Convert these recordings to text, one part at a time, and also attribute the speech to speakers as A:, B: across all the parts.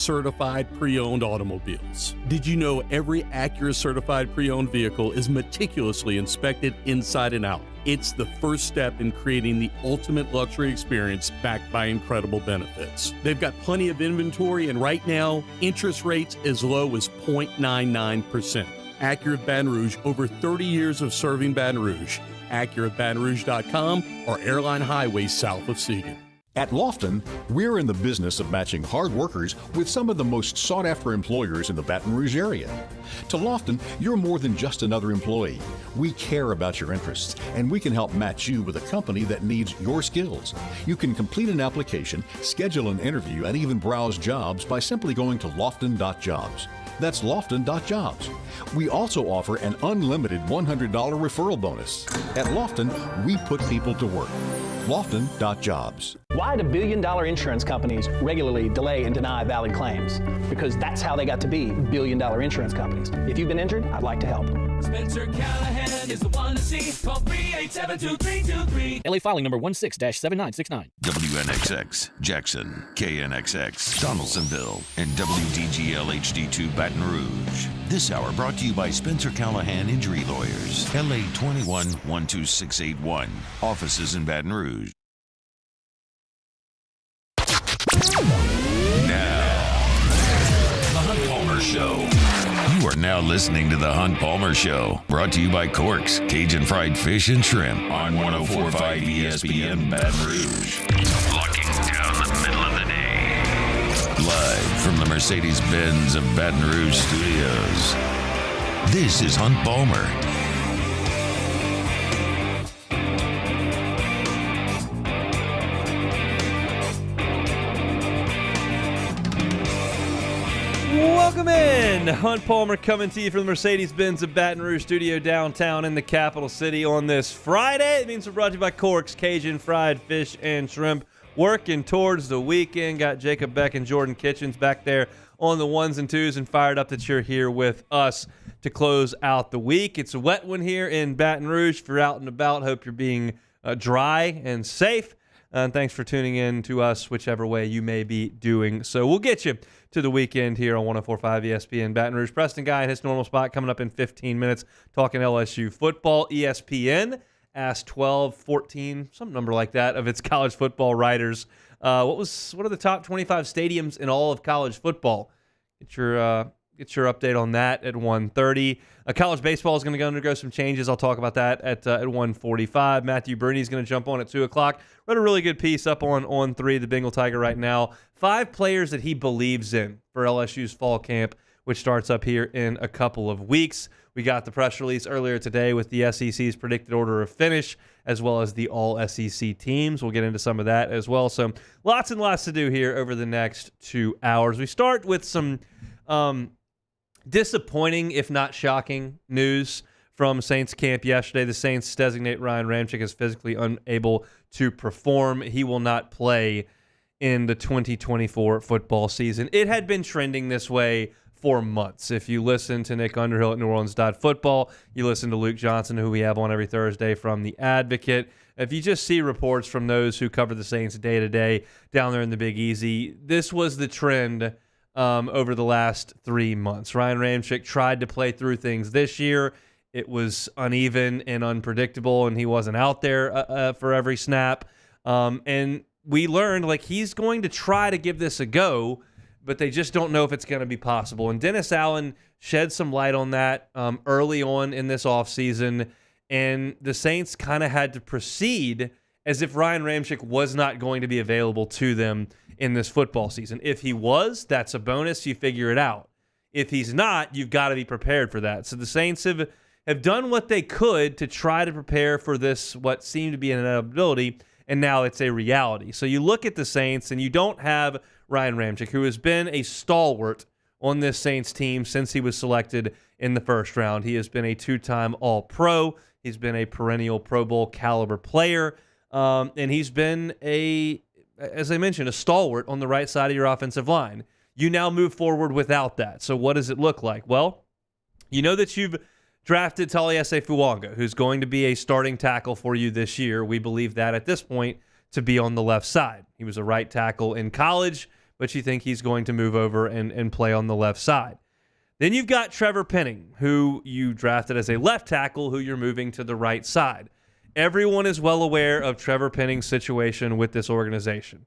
A: Certified pre-owned automobiles. Did you know every Acura certified pre-owned vehicle is meticulously inspected inside and out? It's the first step in creating the ultimate luxury experience backed by incredible benefits. They've got plenty of inventory, and right now, interest rates as low as 0.99%. Acura of Baton Rouge, over 30 years of serving Baton Rouge. AcuraBatonRouge.com or Airline Highway south of Seguin.
B: At Lofton, we're in the business of matching hard workers with some of the most sought-after employers in the Baton Rouge area. To Lofton, you're more than just another employee. We care about your interests, and we can help match you with a company that needs your skills. You can complete an application, schedule an interview, and even browse jobs by simply going to lofton.jobs. That's lofton.jobs. We also offer an unlimited $100 referral bonus. At Lofton, we put people to work. Lofton.jobs.
C: Why do billion-dollar insurance companies regularly delay and deny valid claims? Because that's how they got to be billion-dollar insurance companies. If you've been injured, I'd like to help.
D: Spencer Callahan is the one to see. Call 387-2323.
E: LA filing number 16-7969.
F: WNXX, Jackson, KNXX, Donaldsonville, and WDGL HD2 Baton Rouge. This hour brought to you by Spencer Callahan Injury Lawyers, LA 21-12681. Offices in Baton Rouge. Now, The Hunt Palmer Show. You are now listening to The Hunt Palmer Show, brought to you by Corks, Cajun Fried Fish and Shrimp on 104.5 ESPN Baton Rouge. Locking down the middle of the day. Live from the Mercedes-Benz of Baton Rouge studios. This is Hunt Palmer.
G: Welcome in. Hunt Palmer coming to you from the Mercedes-Benz of Baton Rouge studio downtown in the capital city on this Friday. It means we're brought to you by Corks, Cajun Fried Fish and Shrimp. Working towards the weekend. Got Jacob Beck and Jordan Kitchens back there on the ones and twos and fired up that you're here with us to close out the week. It's a wet one here in Baton Rouge. If you're out and about, hope you're being dry and safe. And thanks for tuning in to us, whichever way you may be doing. So we'll get you to the weekend here on 104.5 ESPN Baton Rouge. Preston Guy in his normal spot coming up in 15 minutes talking LSU football. ESPN asked 12, 14, some number like that of its college football writers. What are the top 25 stadiums in all of college football? Get your update on that at 1:30. College baseball is going to undergo some changes. I'll talk about that at 1:45. Matthew Bruni is going to jump on at 2 o'clock. Read a really good piece up on 3, the Bengal Tiger right now. 5 players that he believes in for LSU's fall camp, which starts up here in a couple of weeks. We got the press release earlier today with the SEC's predicted order of finish, as well as the all-SEC teams. We'll get into some of that as well. So lots and lots to do here over the next 2 hours. We start with some disappointing, if not shocking, news from Saints camp yesterday. The Saints designate Ryan Ramczyk as physically unable to perform. He will not play in the 2024 football season. It had been trending this way for months. If you listen to Nick Underhill at NewOrleans.football, you listen to Luke Johnson, who we have on every Thursday from The Advocate. If you just see reports from those who cover the Saints day to day down there in the Big Easy, this was the trend over the last 3 months. Ryan Ramczyk tried to play through things this year. It was uneven and unpredictable, and he wasn't out there for every snap. And we learned, he's going to try to give this a go, but they just don't know if it's going to be possible. And Dennis Allen shed some light on that early on in this offseason, and the Saints kind of had to proceed as if Ryan Ramczyk was not going to be available to them in this football season. If he was, that's a bonus. You figure it out. If he's not, you've got to be prepared for that. So the Saints have done what they could to try to prepare for this, what seemed to be an inevitability, and now it's a reality. So you look at the Saints, and you don't have Ryan Ramczyk, who has been a stalwart on this Saints team since he was selected in the first round. He has been a 2-time All-Pro. He's been a perennial Pro Bowl caliber player, and he's been as I mentioned, a stalwart on the right side of your offensive line. You now move forward without that. So what does it look like? Well, you know that you've drafted Taliese Fuanga, who's going to be a starting tackle for you this year. We believe that at this point to be on the left side. He was a right tackle in college, but you think he's going to move over and play on the left side. Then you've got Trevor Penning, who you drafted as a left tackle, who you're moving to the right side. Everyone is well aware of Trevor Penning's situation with this organization.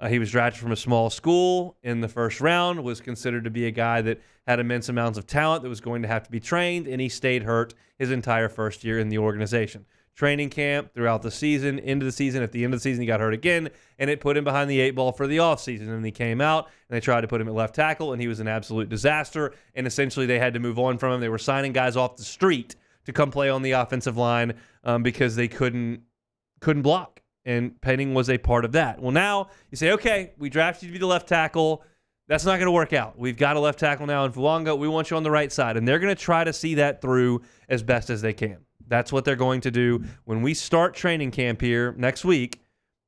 G: He was drafted from a small school in the first round, was considered to be a guy that had immense amounts of talent that was going to have to be trained, and he stayed hurt his entire first year in the organization. Training camp, throughout the season, into the season, at the end of the season, he got hurt again, and it put him behind the 8 ball for the offseason. And he came out, and they tried to put him at left tackle, and he was an absolute disaster, and essentially they had to move on from him. They were signing guys off the street to come play on the offensive line because they couldn't block. And Penning was a part of that. Well, now you say, okay, we drafted you to be the left tackle. That's not going to work out. We've got a left tackle now in Fuanga. We want you on the right side. And they're going to try to see that through as best as they can. That's what they're going to do. When we start training camp here next week,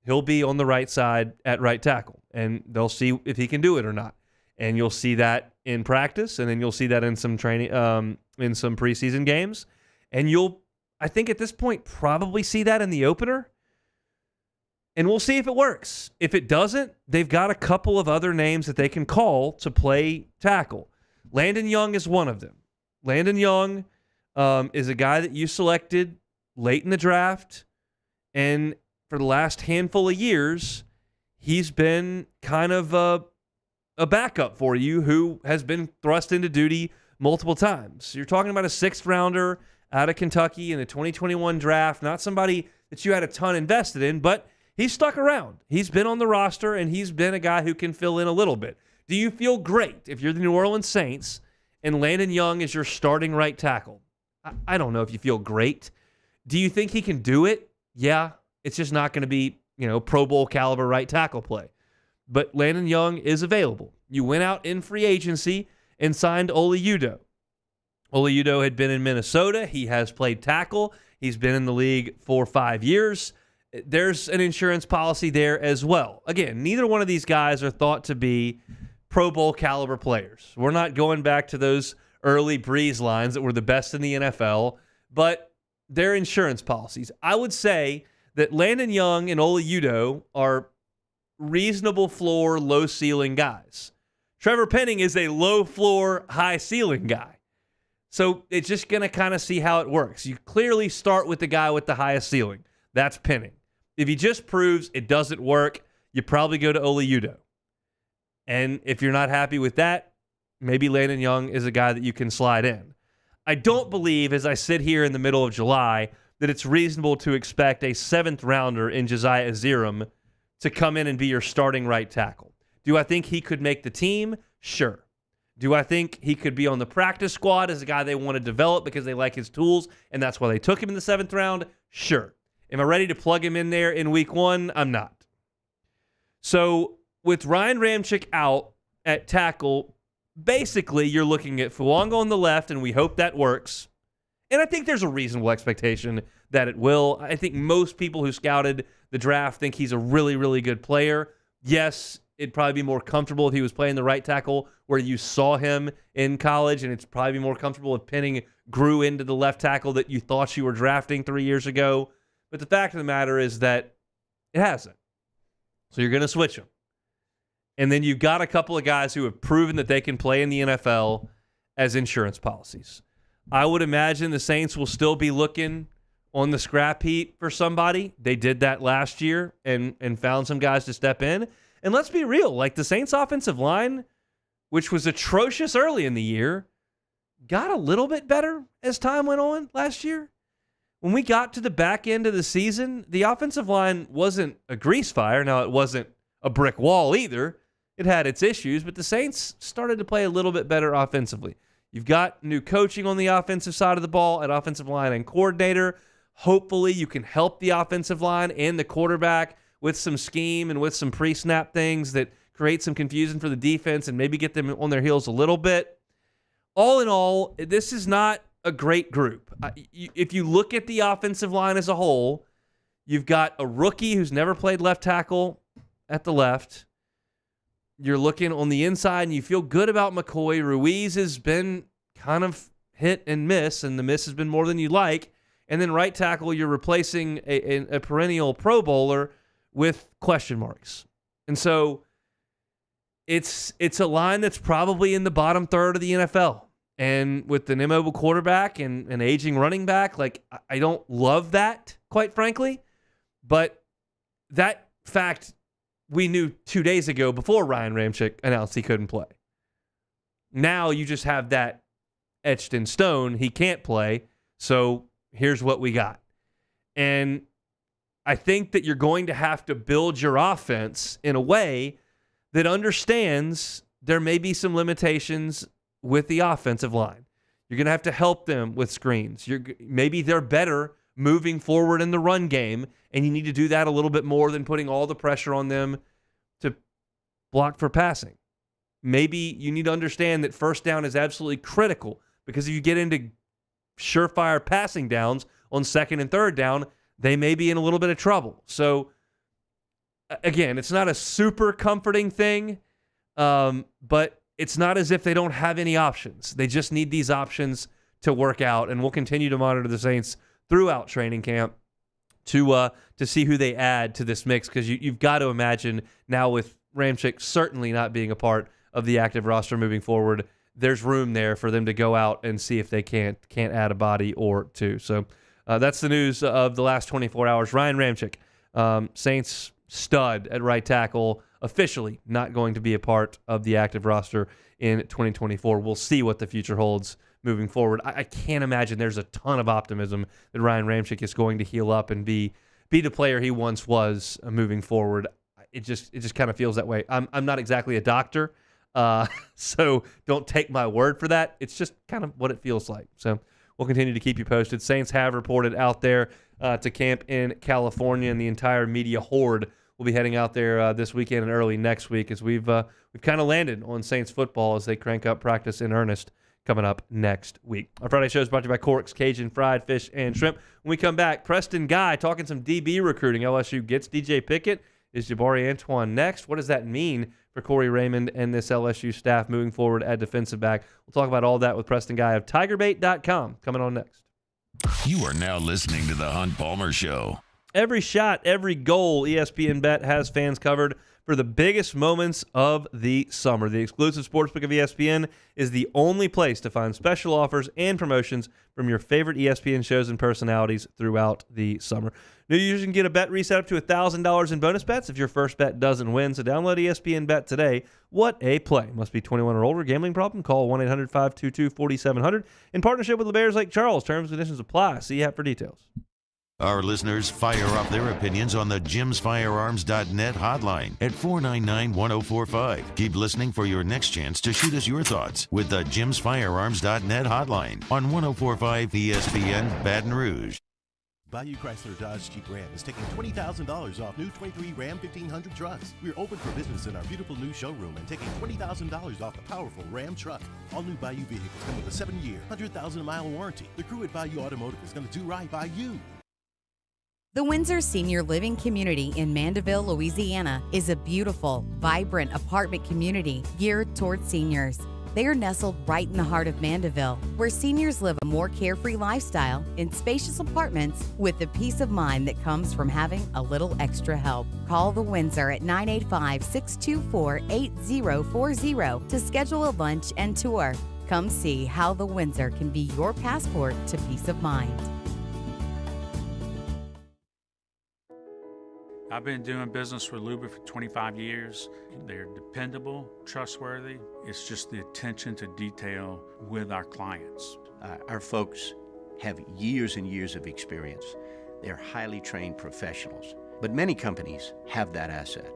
G: he'll be on the right side at right tackle. And they'll see if he can do it or not. And you'll see that in practice, and then you'll see that in some training, in some preseason games. And you'll, I think at this point, probably see that in the opener. And we'll see if it works. If it doesn't, they've got a couple of other names that they can call to play tackle. Landon Young is one of them. Landon Young is a guy that you selected late in the draft. And for the last handful of years, he's been kind of a backup for you who has been thrust into duty multiple times. You're talking about a 6th rounder out of Kentucky in the 2021 draft. Not somebody that you had a ton invested in, but he's stuck around. He's been on the roster, and he's been a guy who can fill in a little bit. Do you feel great if you're the New Orleans Saints and Landon Young is your starting right tackle? I don't know if you feel great. Do you think he can do it? Yeah. It's just not going to be, Pro Bowl caliber right tackle play. But Landon Young is available. You went out in free agency and signed Oli Udoh. Oli Udoh had been in Minnesota. He has played tackle. He's been in the league for 5 years. There's an insurance policy there as well. Again, neither one of these guys are thought to be Pro Bowl caliber players. We're not going back to those early Breeze lines that were the best in the NFL, but they're insurance policies. I would say that Landon Young and Oli Udoh are reasonable floor, low ceiling guys. Trevor Penning is a low floor, high ceiling guy. So it's just going to kind of see how it works. You clearly start with the guy with the highest ceiling. That's Penning. If he just proves it doesn't work, you probably go to Oli Udoh. And if you're not happy with that, maybe Landon Young is a guy that you can slide in. I don't believe, as I sit here in the middle of July, that it's reasonable to expect a 7th rounder in Josiah Aziram to come in and be your starting right tackle. Do I think he could make the team? Sure. Do I think he could be on the practice squad as a guy they want to develop because they like his tools and that's why they took him in the 7th round? Sure. Am I ready to plug him in there in week 1? I'm not. So with Ryan Ramczyk out at tackle, basically you're looking at Fuanga on the left, and we hope that works. And I think there's a reasonable expectation that it will. I think most people who scouted the draft think he's a really, really good player. Yes, it'd probably be more comfortable if he was playing the right tackle where you saw him in college, and it's probably be more comfortable if Penning grew into the left tackle that you thought you were drafting 3 years ago. But the fact of the matter is that it hasn't. So you're going to switch them. And then you've got a couple of guys who have proven that they can play in the NFL as insurance policies. I would imagine the Saints will still be looking on the scrap heap for somebody. They did that last year and found some guys to step in. And let's be real, like the Saints offensive line, which was atrocious early in the year, got a little bit better as time went on last year. When we got to the back end of the season, the offensive line wasn't a grease fire. Now, it wasn't a brick wall either. It had its issues, but the Saints started to play a little bit better offensively. You've got new coaching on the offensive side of the ball at offensive line and coordinator. Hopefully, you can help the offensive line and the quarterback with some scheme and with some pre-snap things that create some confusion for the defense and maybe get them on their heels a little bit. All in all, this is not a great group. If you look at the offensive line as a whole, you've got a rookie who's never played left tackle at the left. You're looking on the inside, and you feel good about McCoy. Ruiz has been kind of hit and miss, and the miss has been more than you like. And then right tackle, you're replacing a perennial Pro Bowler with question marks. And so it's a line that's probably in the bottom third of the NFL. And with an immobile quarterback and an aging running back, like, I don't love that, quite frankly. But that fact we knew 2 days ago before Ryan Ramczyk announced he couldn't play. Now you just have that etched in stone. He can't play, so here's what we got. And I think that you're going to have to build your offense in a way that understands there may be some limitations with the offensive line. You're going to have to help them with screens. Maybe they're better moving forward in the run game, and you need to do that a little bit more than putting all the pressure on them to block for passing. Maybe you need to understand that first down is absolutely critical, because if you get into surefire passing downs on second and third down, they may be in a little bit of trouble. So, again, it's not a super comforting thing, but it's not as if they don't have any options. They just need these options to work out, and we'll continue to monitor the Saints throughout training camp to see who they add to this mix, because you've got to imagine now, with Ramczyk certainly not being a part of the active roster moving forward, there's room there for them to go out and see if they can't add a body or two. So that's the news of the last 24 hours. Ryan Ramczyk, Saints stud at right tackle, officially not going to be a part of the active roster in 2024. We'll see what the future holds moving forward. I can't imagine there's a ton of optimism that Ryan Ramczyk is going to heal up and be the player he once was moving forward. It just kind of feels that way. I'm not exactly a doctor, so don't take my word for that. It's just kind of what it feels like. So we'll continue to keep you posted. Saints have reported out there to camp in California, and the entire media horde will be heading out there this weekend and early next week, as we've kind of landed on Saints football as they crank up practice in earnest coming up next week. Our Friday show is brought to you by Cork's Cajun Fried Fish and Shrimp. When we come back, Preston Guy talking some DB recruiting. LSU gets DJ Pickett. Is Jabari Antoine next? What does that mean for Corey Raymond and this LSU staff moving forward at defensive back? We'll talk about all that with Preston Guy of TigerBait.com coming on next.
F: You are now listening to The Hunt Palmer Show.
G: Every shot, every goal, ESPN Bet has fans covered for the biggest moments of the summer. The exclusive sportsbook of ESPN is the only place to find special offers and promotions from your favorite ESPN shows and personalities throughout the summer. New users can get a bet reset up to $1,000 in bonus bets if your first bet doesn't win. So download ESPN Bet today. What a play. Must be 21 or older. Gambling problem? Call 1-800-522-4700. In partnership with the Bears Lake Charles. Terms and conditions apply. See app for details.
F: Our listeners fire up their opinions on the jimsfirearms.net hotline at 499-1045. Keep listening for your next chance to shoot us your thoughts with the jimsfirearms.net hotline on 1045 ESPN Baton Rouge.
H: Bayou Chrysler Dodge Jeep Ram is taking $20,000 off new 23 Ram 1500 trucks. We're open for business in our beautiful new showroom and taking $20,000 off the powerful Ram truck. All new Bayou vehicles come with a 7-year, 100,000-mile warranty. The crew at Bayou Automotive is going to do right by you.
I: The Windsor Senior Living Community in Mandeville, Louisiana is a beautiful, vibrant apartment community geared towards seniors. They are nestled right in the heart of Mandeville, where seniors live a more carefree lifestyle in spacious apartments with the peace of mind that comes from having a little extra help. Call the Windsor at 985-624-8040 to schedule a lunch and tour. Come see how the Windsor can be your passport to peace of mind.
J: I've been doing business with Luba for 25 years. They're dependable, trustworthy. It's just the attention to detail with our clients.
K: Our folks have years and years of experience. They're highly trained professionals, but many companies have that asset.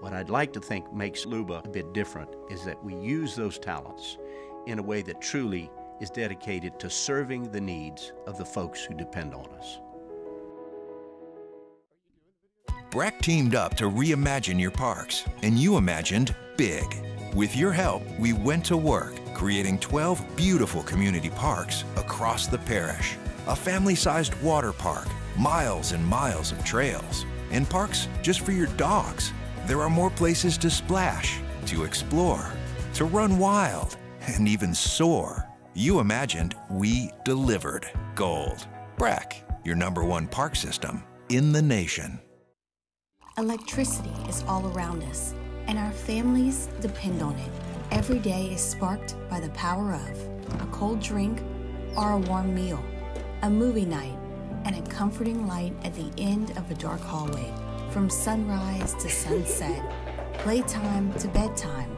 K: What I'd like to think makes Luba a bit different is that we use those talents in a way that truly is dedicated to serving the needs of the folks who depend on us.
L: Breck teamed up to reimagine your parks, and you imagined big. With your help, we went to work creating 12 beautiful community parks across the parish. A family-sized water park, miles and miles of trails, and parks just for your dogs. There are more places to splash, to explore, to run wild, and even soar. You imagined, we delivered. Gold. Breck, your #1 park system in the nation.
M: Electricity is all around us. and our families depend on it. Every day is sparked by the power of a cold drink or a warm meal, a movie night, and a comforting light at the end of a dark hallway. From sunrise to sunset, playtime to bedtime,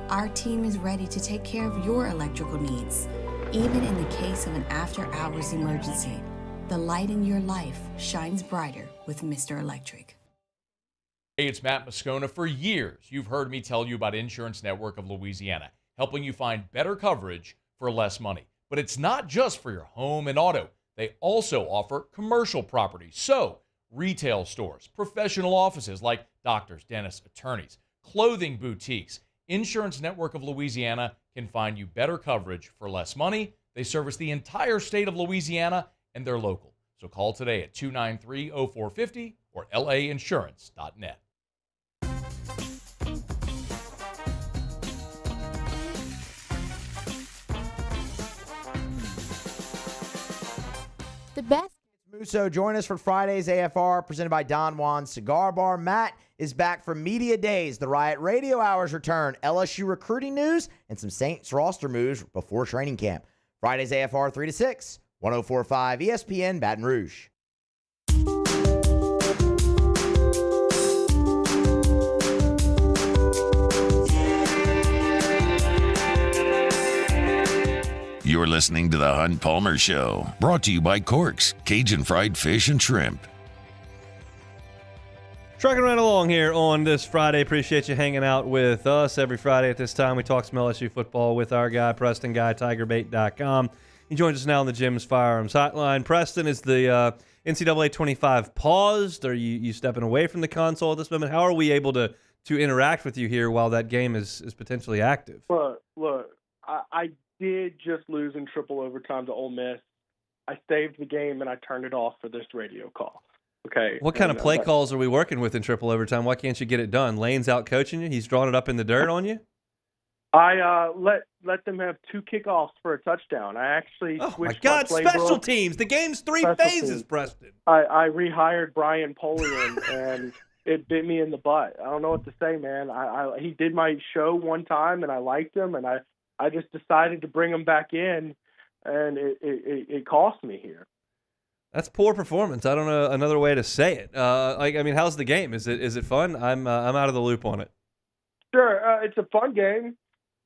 M: our team is ready to take care of your electrical needs. Even in the case of an after-hours emergency, the light in your life shines brighter with Mr. Electric.
N: Hey, it's Matt Moscona. For years, you've heard me tell you about Insurance Network of Louisiana, helping you find better coverage for less money. But it's not just for your home and auto. They also offer commercial property. So, retail stores, professional offices like doctors, dentists, attorneys, clothing boutiques. Insurance Network of Louisiana can find you better coverage for less money. They service the entire state of Louisiana, and they're local. So call today at 293-0450 or lainsurance.net.
O: The best. Musso, join us for Friday's AFR presented by Don Juan Cigar Bar. Matt is back for Media Days. The Riot Radio Hours return, LSU recruiting news, and some Saints roster moves before training camp. Friday's AFR 3 to 6, 104.5 ESPN Baton Rouge.
F: You're listening to The Hunt Palmer Show, brought to you by Corks, Cajun Fried Fish and Shrimp.
G: Trucking right along here on this Friday. Appreciate you hanging out with us every Friday at this time. We talk some LSU football with our guy, Preston Guy, TigerBait.com. He joins us now on the Jim's Firearms Hotline. Preston, is the NCAA 25 paused? Are you stepping away from the console at this moment? How are we able to interact with you here while that game is potentially active?
P: Look, I did just lose in triple overtime to Ole Miss. I saved the game and I turned it off for this radio call. Okay.
G: What kind of play calls are we working with in triple overtime? Why can't you get it done? Lane's out coaching you? He's drawing it up in the dirt on you?
P: I let them have 2 kickoffs for a touchdown. I actually switched
G: my God,
P: my
G: special teams. The game's 3 phases,
P: teams.
G: Preston.
P: I rehired Brian Polian and it bit me in the butt. I don't know what to say, man. He did my show one time and I liked him and I just decided to bring him back in and it cost me here.
G: That's poor performance. I don't know another way to say it. How's the game? Is it fun? I'm out of the loop on it.
P: Sure, it's a fun game.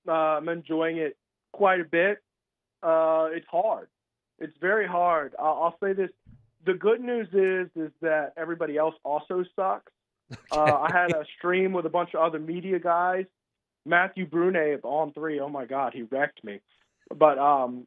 P: I'm enjoying it quite a bit. It's hard. It's very hard. I'll say this: the good news is that everybody else also sucks. Okay. I had a stream with a bunch of other media guys. Matthew Brune on 3. Oh my God, he wrecked me. But, all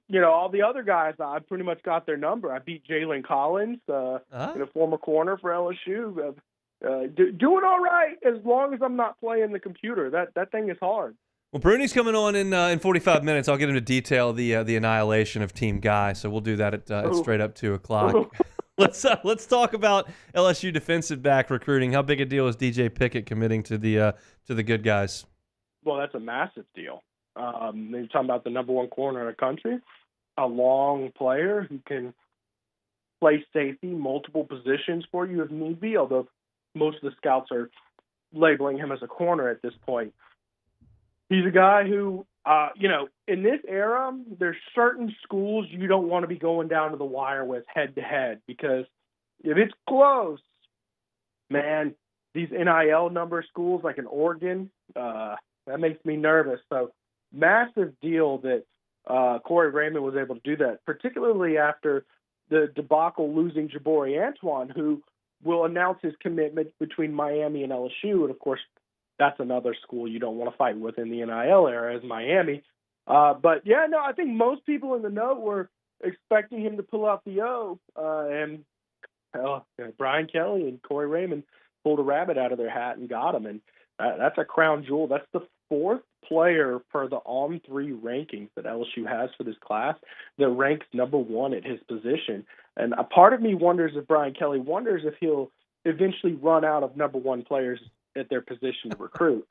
P: the other guys, I pretty much got their number. I beat Jalen Collins, in a former corner for LSU. Doing all right as long as I'm not playing the computer. That thing is hard.
G: Well, Bruni's coming on in 45 minutes. I'll get him to detail the annihilation of Team Guy, so we'll do that at straight up 2 o'clock. Let's talk about LSU defensive back recruiting. How big a deal is DJ Pickett committing to the good guys?
P: Well, that's a massive deal. You're talking about the number 1 corner in the country, a long player who can play safety, multiple positions for you if need be, although most of the scouts are labeling him as a corner at this point. He's a guy who, in this era, there's certain schools you don't want to be going down to the wire with head-to-head because if it's close, man, these NIL number schools like in Oregon, that makes me nervous. So massive deal that Corey Raymond was able to do that, particularly after the debacle losing Jabari Antoine, who will announce his commitment between Miami and LSU. And, of course, that's another school you don't want to fight with in the NIL era is Miami. I think most people in the know were expecting him to pull out the O. Brian Kelly and Corey Raymond pulled a rabbit out of their hat and got him. And that's a crown jewel. That's the 4th player per the On3 rankings that LSU has for this class that ranks number 1 at his position. And a part of me wonders if Brian Kelly wonders if he'll eventually run out of number 1 players at their position to recruit.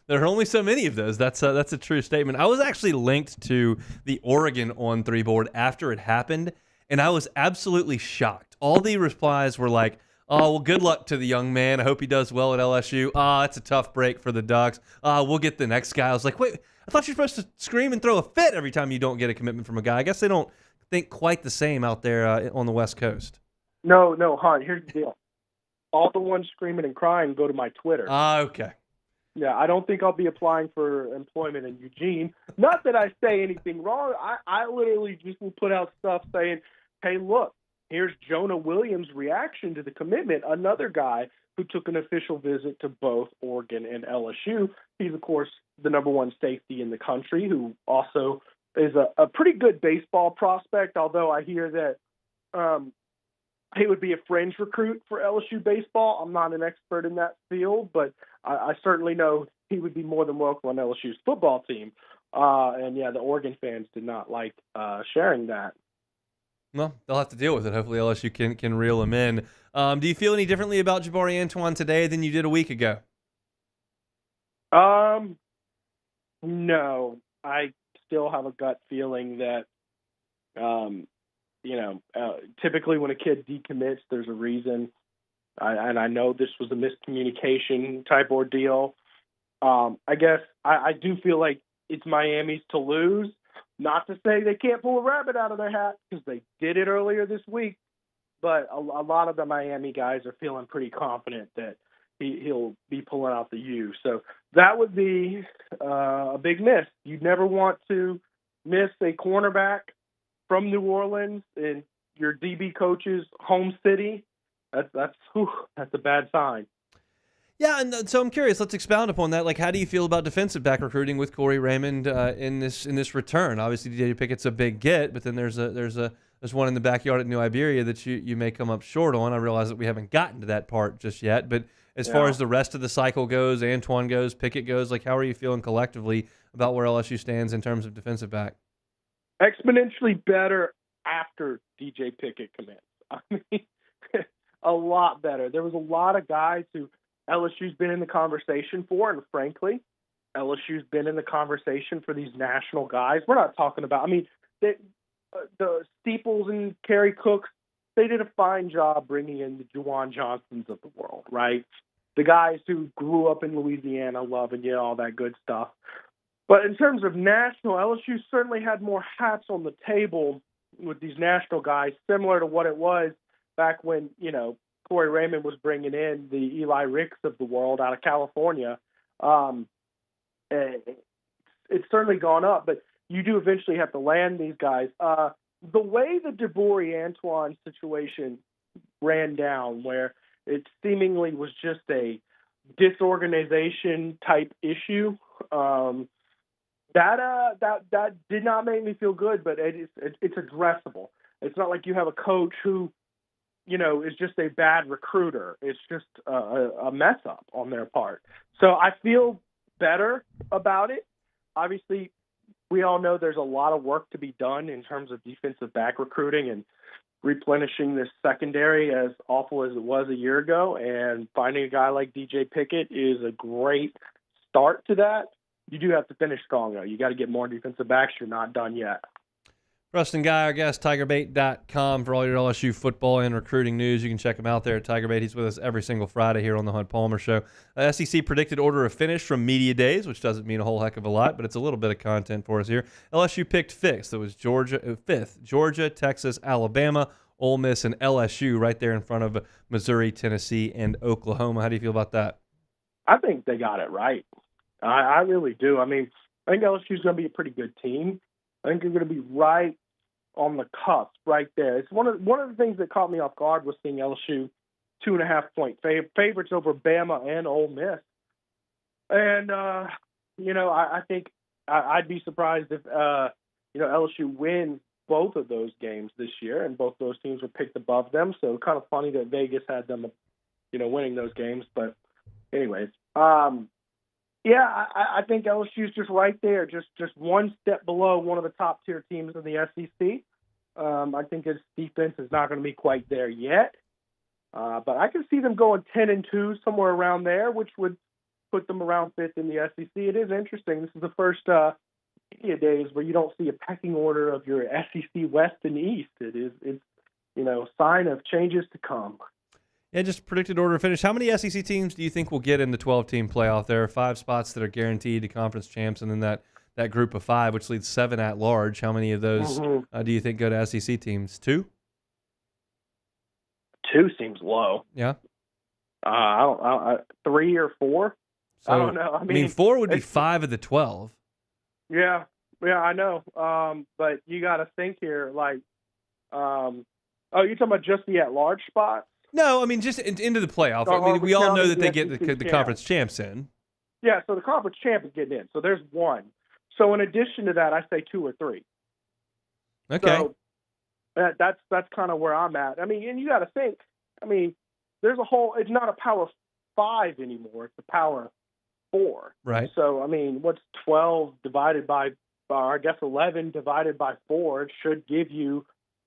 G: There are only so many of those. That's a true statement. I was actually linked to the Oregon On3 board after it happened, and I was absolutely shocked. All the replies were like, Oh, well, good luck to the young man. I hope he does well at LSU. It's a tough break for the Ducks. We'll get the next guy. I was like, wait, I thought you're supposed to scream and throw a fit every time you don't get a commitment from a guy. I guess they don't think quite the same out there on the West Coast.
P: No, Hunt, here's the deal. All the ones screaming and crying go to my Twitter.
G: Okay.
P: Yeah, I don't think I'll be applying for employment in Eugene. Not that I say anything wrong. I literally just will put out stuff saying, hey, look, here's Jonah Williams' reaction to the commitment, another guy who took an official visit to both Oregon and LSU. He's, of course, the number one safety in the country, who also is a pretty good baseball prospect, although I hear that he would be a fringe recruit for LSU baseball. I'm not an expert in that field, but I certainly know he would be more than welcome on LSU's football team. And, yeah, the Oregon fans did not like sharing that.
G: Well, they'll have to deal with it. Hopefully LSU can reel him in. Do you feel any differently about Jabari Antoine today than you did a week ago?
P: No. I still have a gut feeling that, typically when a kid decommits, there's a reason. And I know this was a miscommunication type ordeal. I guess I do feel like it's Miami's to lose. Not to say they can't pull a rabbit out of their hat, because they did it earlier this week. But a lot of the Miami guys are feeling pretty confident that he'll be pulling out the U. So that would be a big miss. You'd never want to miss a cornerback from New Orleans in your DB coach's home city. That's a bad sign.
G: Yeah, and so I'm curious. Let's expound upon that. Like, how do you feel about defensive back recruiting with Corey Raymond in this return? Obviously, DJ Pickett's a big get, but then there's one in the backyard at New Iberia that you may come up short on. I realize that we haven't gotten to that part just yet, but as far as the rest of the cycle goes, Antoine goes, Pickett goes, like, how are you feeling collectively about where LSU stands in terms of defensive back?
P: Exponentially better after DJ Pickett commits. I mean, a lot better. There was a lot of guys who LSU's been in the conversation for, and frankly, LSU's been in the conversation for these national guys. We're not talking about, the Steeples and Kerry Cooks, they did a fine job bringing in the Juwan Johnsons of the world, right? The guys who grew up in Louisiana, loving all that good stuff. But in terms of national, LSU certainly had more hats on the table with these national guys, similar to what it was back when, Corey Raymond was bringing in the Eli Ricks of the world out of California. It's certainly gone up, but you do eventually have to land these guys. The way the Jabari Antoine situation ran down, where it seemingly was just a disorganization type issue, that did not make me feel good, but it's addressable. It's not like you have a coach who, is just a bad recruiter. It's just a mess up on their part. So I feel better about it. Obviously, we all know there's a lot of work to be done in terms of defensive back recruiting and replenishing this secondary, as awful as it was a year ago. And finding a guy like DJ Pickett is a great start to that. You do have to finish strong, though. You got to get more defensive backs. You're not done yet.
G: Rustin Guy, our guest, TigerBait.com for all your LSU football and recruiting news. You can check him out there at TigerBait. He's with us every single Friday here on the Hunt Palmer Show. SEC predicted order of finish from Media Days, which doesn't mean a whole heck of a lot, but it's a little bit of content for us here. LSU picked fifth. It was fifth. Georgia, Texas, Alabama, Ole Miss, and LSU right there in front of Missouri, Tennessee, and Oklahoma. How do you feel about that?
P: I think they got it right. I really do. I think LSU's going to be a pretty good team. I think they're going to be right on the cusp, right there. It's one of the things that caught me off guard was seeing LSU 2.5-point favorites over Bama and Ole Miss. And I think I'd be surprised if LSU wins both of those games this year, and both those teams were picked above them. So kind of funny that Vegas had them, winning those games. But anyways, I think LSU's just right there, just one step below one of the top tier teams in the SEC. I think its defense is not going to be quite there yet, but I can see them going 10-2 somewhere around there, which would put them around fifth in the SEC. It is interesting. This is the first Media Days where you don't see a pecking order of your SEC West and East. It's sign of changes to come.
G: Yeah, just predicted order of finish. How many SEC teams do you think will get in the 12-team playoff? There are 5 spots that are guaranteed to conference champs, and then that group of 5, which leads 7 at large. How many of those do you think go to SEC teams? 2?
P: 2 seems low.
G: Yeah.
P: I don't. 3 or 4.
G: So,
P: I don't know. I mean
G: 4 would be 5 of the 12.
P: Yeah, I know. But you got to think here, like, you're talking about just the at-large spots?
G: No, I mean just into the playoff. I mean, we all know that they get the conference champs in.
P: Yeah, so the conference champ is getting in. So there's 1. So in addition to that, I say 2 or 3.
G: Okay.
P: So that's kind of where I'm at. I mean, and you got to think. I mean, there's a whole. It's not a power 5 anymore. It's a power 4.
G: Right.
P: So I mean, what's 12 divided by? I guess 11 divided by 4. It should give you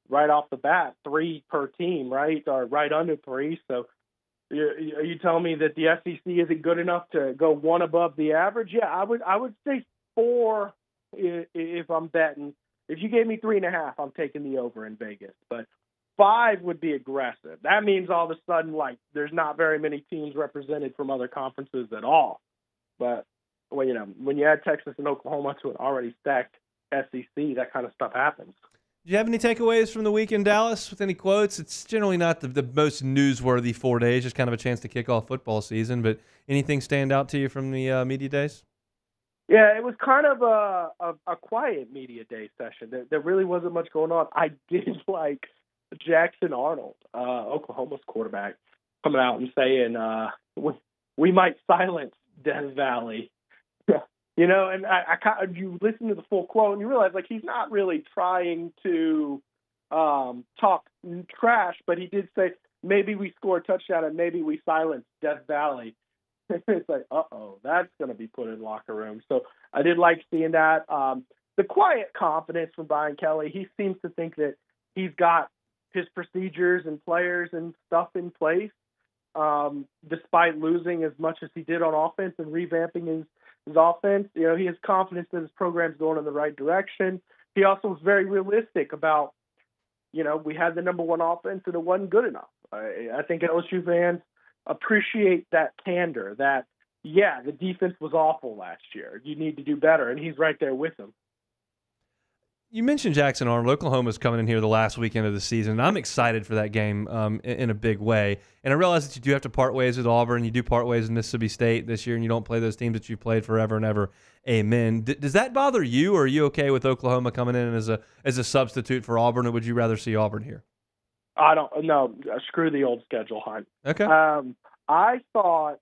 P: right off the bat 3 per team, right? Or right under 3. So are you telling me that the SEC isn't good enough to go 1 above the average? Yeah, I would say 4 if I'm betting. If you gave me 3.5, I'm taking the over in Vegas. But 5 would be aggressive. That means all of a sudden, like, there's not very many teams represented from other conferences at all. But well, when you add Texas and Oklahoma to an already stacked SEC, that kind of stuff happens.
G: Do you have any takeaways from the week in Dallas with any quotes? It's generally not the most newsworthy 4 days, just kind of a chance to kick off football season. But anything stand out to you from the media days?
P: Yeah, it was kind of a quiet media day session. There really wasn't much going on. I did like Jackson Arnold, Oklahoma's quarterback, coming out and saying, we might silence Death Valley. And you listen to the full quote and you realize, like, he's not really trying to talk trash, but he did say, maybe we score a touchdown and maybe we silence Death Valley. It's like, that's going to be put in locker room. So I did like seeing that. The quiet confidence from Brian Kelly, he seems to think that he's got his procedures and players and stuff in place, despite losing as much as he did on offense and revamping his offense. He has confidence that his program's going in the right direction. He also was very realistic about, we had the number 1 offense and it wasn't good enough. I think LSU fans appreciate that candor, that, the defense was awful last year. You need to do better, and he's right there with them.
G: You mentioned Jackson Arnold. Oklahoma's coming in here the last weekend of the season, and I'm excited for that game in a big way. And I realize that you do have to part ways with Auburn. You do part ways with Mississippi State this year, and you don't play those teams that you've played forever and ever. Amen. Does that bother you, or are you okay with Oklahoma coming in as a substitute for Auburn, or would you rather see Auburn here?
P: I don't know. Screw the old schedule, Hunt.
G: Okay.
P: I thought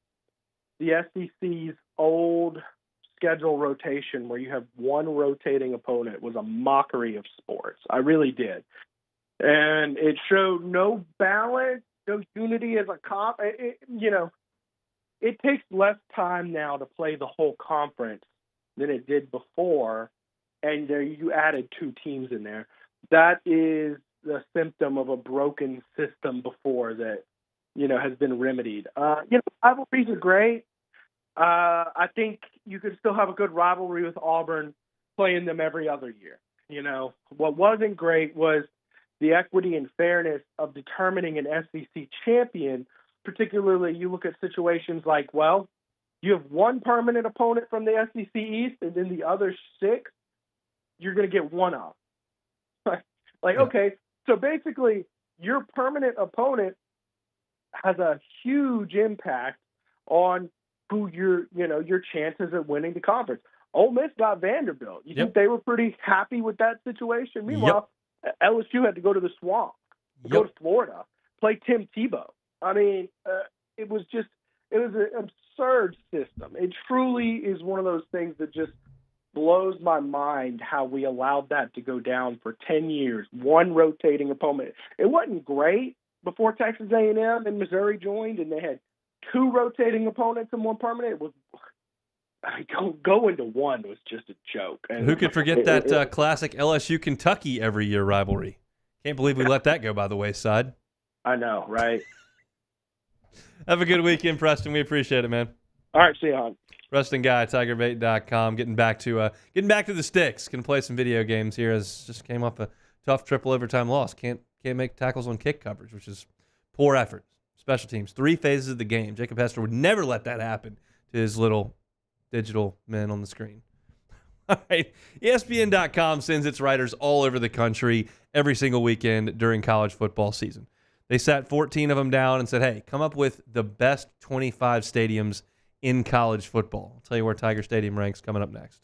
P: the SEC's old schedule rotation, where you have 1 rotating opponent, was a mockery of sports. I really did. And it showed no balance, no unity as a comp. It takes less time now to play the whole conference than it did before, and there you added 2 teams in there. That is the symptom of a broken system before that, has been remedied. Rivalries are great. I think you could still have a good rivalry with Auburn playing them every other year. What wasn't great was the equity and fairness of determining an SEC champion. Particularly, you look at situations like, you have 1 permanent opponent from the SEC East, and then the other 6, you're going to get 1 of. Okay, so basically, your permanent opponent has a huge impact on who your chances of winning the conference. Ole Miss got Vanderbilt. You think they were pretty happy with that situation? Meanwhile, LSU had to go to the Swamp, go to Florida, play Tim Tebow. I mean, it was an absurd system. It truly is one of those things that just blows my mind how we allowed that to go down for 10 years, 1 rotating opponent. It wasn't great before Texas A&M and Missouri joined, and they had 2 rotating opponents and 1 permanent. It was going to 1 was just a joke. And
G: who could forget that classic LSU Kentucky every year rivalry? Can't believe we let that go by the wayside.
P: I know, right?
G: Have a good weekend, Preston. We appreciate it, man.
P: All right, see you on.
G: Preston Guy, TigerBait.com. Getting back to the sticks. Can play some video games here. As just came off a tough triple overtime loss. Can't make tackles on kick coverage, which is poor effort, special teams, 3 phases of the game. Jacob Hester would never let that happen to his little digital men on the screen. All right, ESPN.com sends its writers all over the country every single weekend during college football season. They sat 14 of them down and said, hey, come up with the best 25 stadiums in college football. I'll tell you where Tiger Stadium ranks coming up next.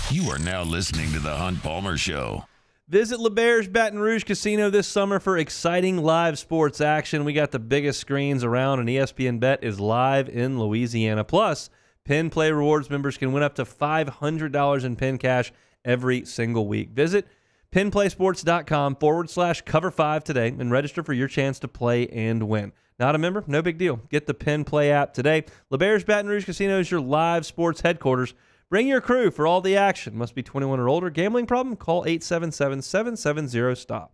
F: You are now listening to The Hunt Palmer Show.
G: Visit LeBair's Baton Rouge Casino this summer for exciting live sports action. We got the biggest screens around, and ESPN Bet is live in Louisiana. Plus, Pin Play Rewards members can win up to $500 in pin cash every single week. Visit pinplaysports.com/cover5 today and register for your chance to play and win. Not a member? No big deal. Get the Pin Play app today. LeBair's Baton Rouge Casino is your live sports headquarters. Bring your crew for all the action. Must be 21 or older. Gambling problem? Call 877-770-STOP.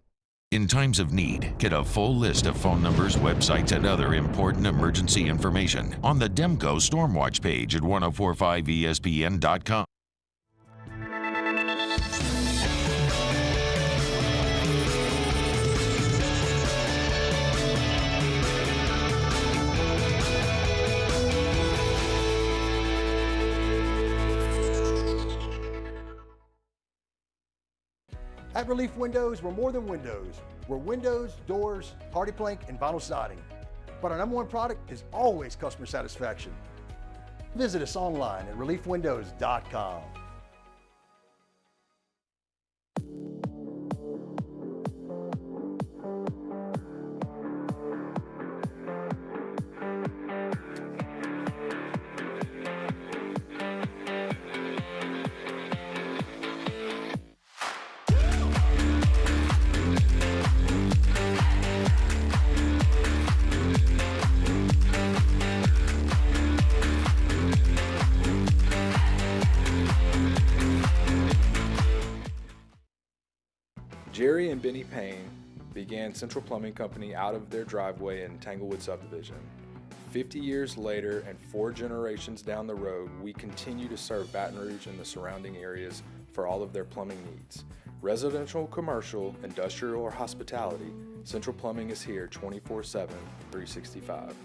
F: In times of need, get a full list of phone numbers, websites, and other important emergency information on the Demco Stormwatch page at 1045ESPN.com.
Q: At Relief Windows, we're more than windows. We're windows, doors, hardy plank, and vinyl siding. But our number one product is always customer satisfaction. Visit us online at reliefwindows.com.
R: Jerry and Benny Payne began Central Plumbing Company out of their driveway in Tanglewood subdivision. 50 years later and 4 generations down the road, we continue to serve Baton Rouge and the surrounding areas for all of their plumbing needs. Residential, commercial, industrial, or hospitality, Central Plumbing is here 24/7, 365.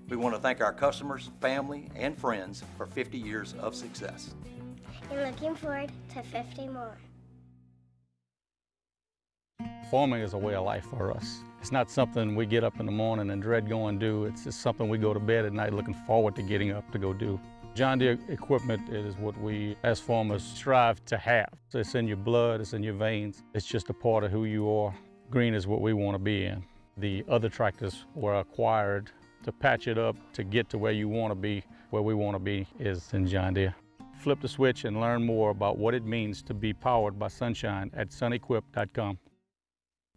S: We want to thank our customers, family, and friends for 50 years of success.
T: And looking forward to 50 more.
U: Farming is a way of life for us. It's not something we get up in the morning and dread going do. It's just something we go to bed at night looking forward to getting up to go do. John Deere equipment is what we as farmers strive to have. So it's in your blood, it's in your veins. It's just a part of who you are. Green is what we want to be in. The other tractors were acquired to patch it up to get to where you want to be. Where we want to be is in John Deere. Flip the switch and learn more about what it means to be powered by sunshine at sunequip.com.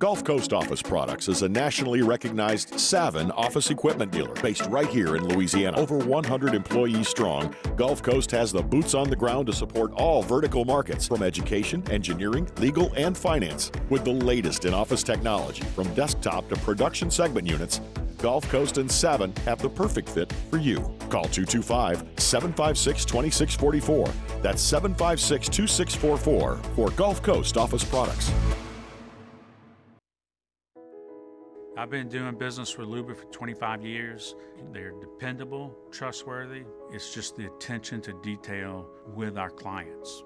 V: Gulf Coast Office Products is a nationally recognized Savin office equipment dealer based right here in Louisiana. Over 100 employees strong, Gulf Coast has the boots on the ground to support all vertical markets from education, engineering, legal, and finance. With the latest in office technology from desktop to production segment units, Gulf Coast and Savin have the perfect fit for you. Call 225-756-2644. That's 756-2644 for Gulf Coast Office Products.
J: I've been doing business with Luba for 25 years. They're dependable, trustworthy. It's just the attention to detail with our clients.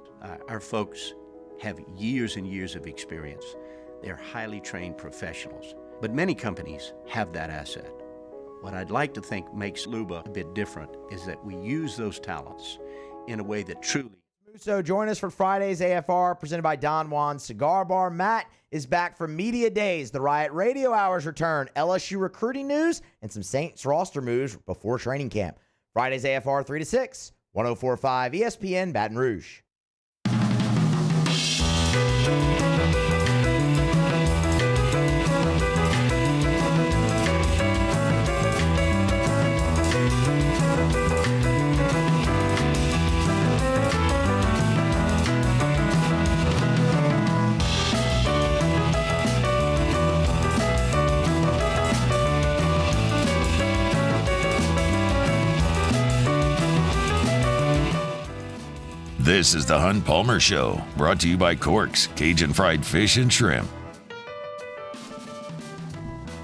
K: Our folks have years and years of experience. They're highly trained professionals, but many companies have that asset. What I'd like to think makes Luba a bit different is that we use those talents in a way that truly...
O: So join us for Friday's AFR presented by Don Juan's Cigar Bar. Matt is back from Media Days. The Riot Radio Hours return, LSU recruiting news, and some Saints roster moves before training camp. Friday's AFR 3 to 6, 104.5 ESPN Baton Rouge.
F: This is the Hunt Palmer Show, brought to you by Corks, Cajun Fried Fish and Shrimp.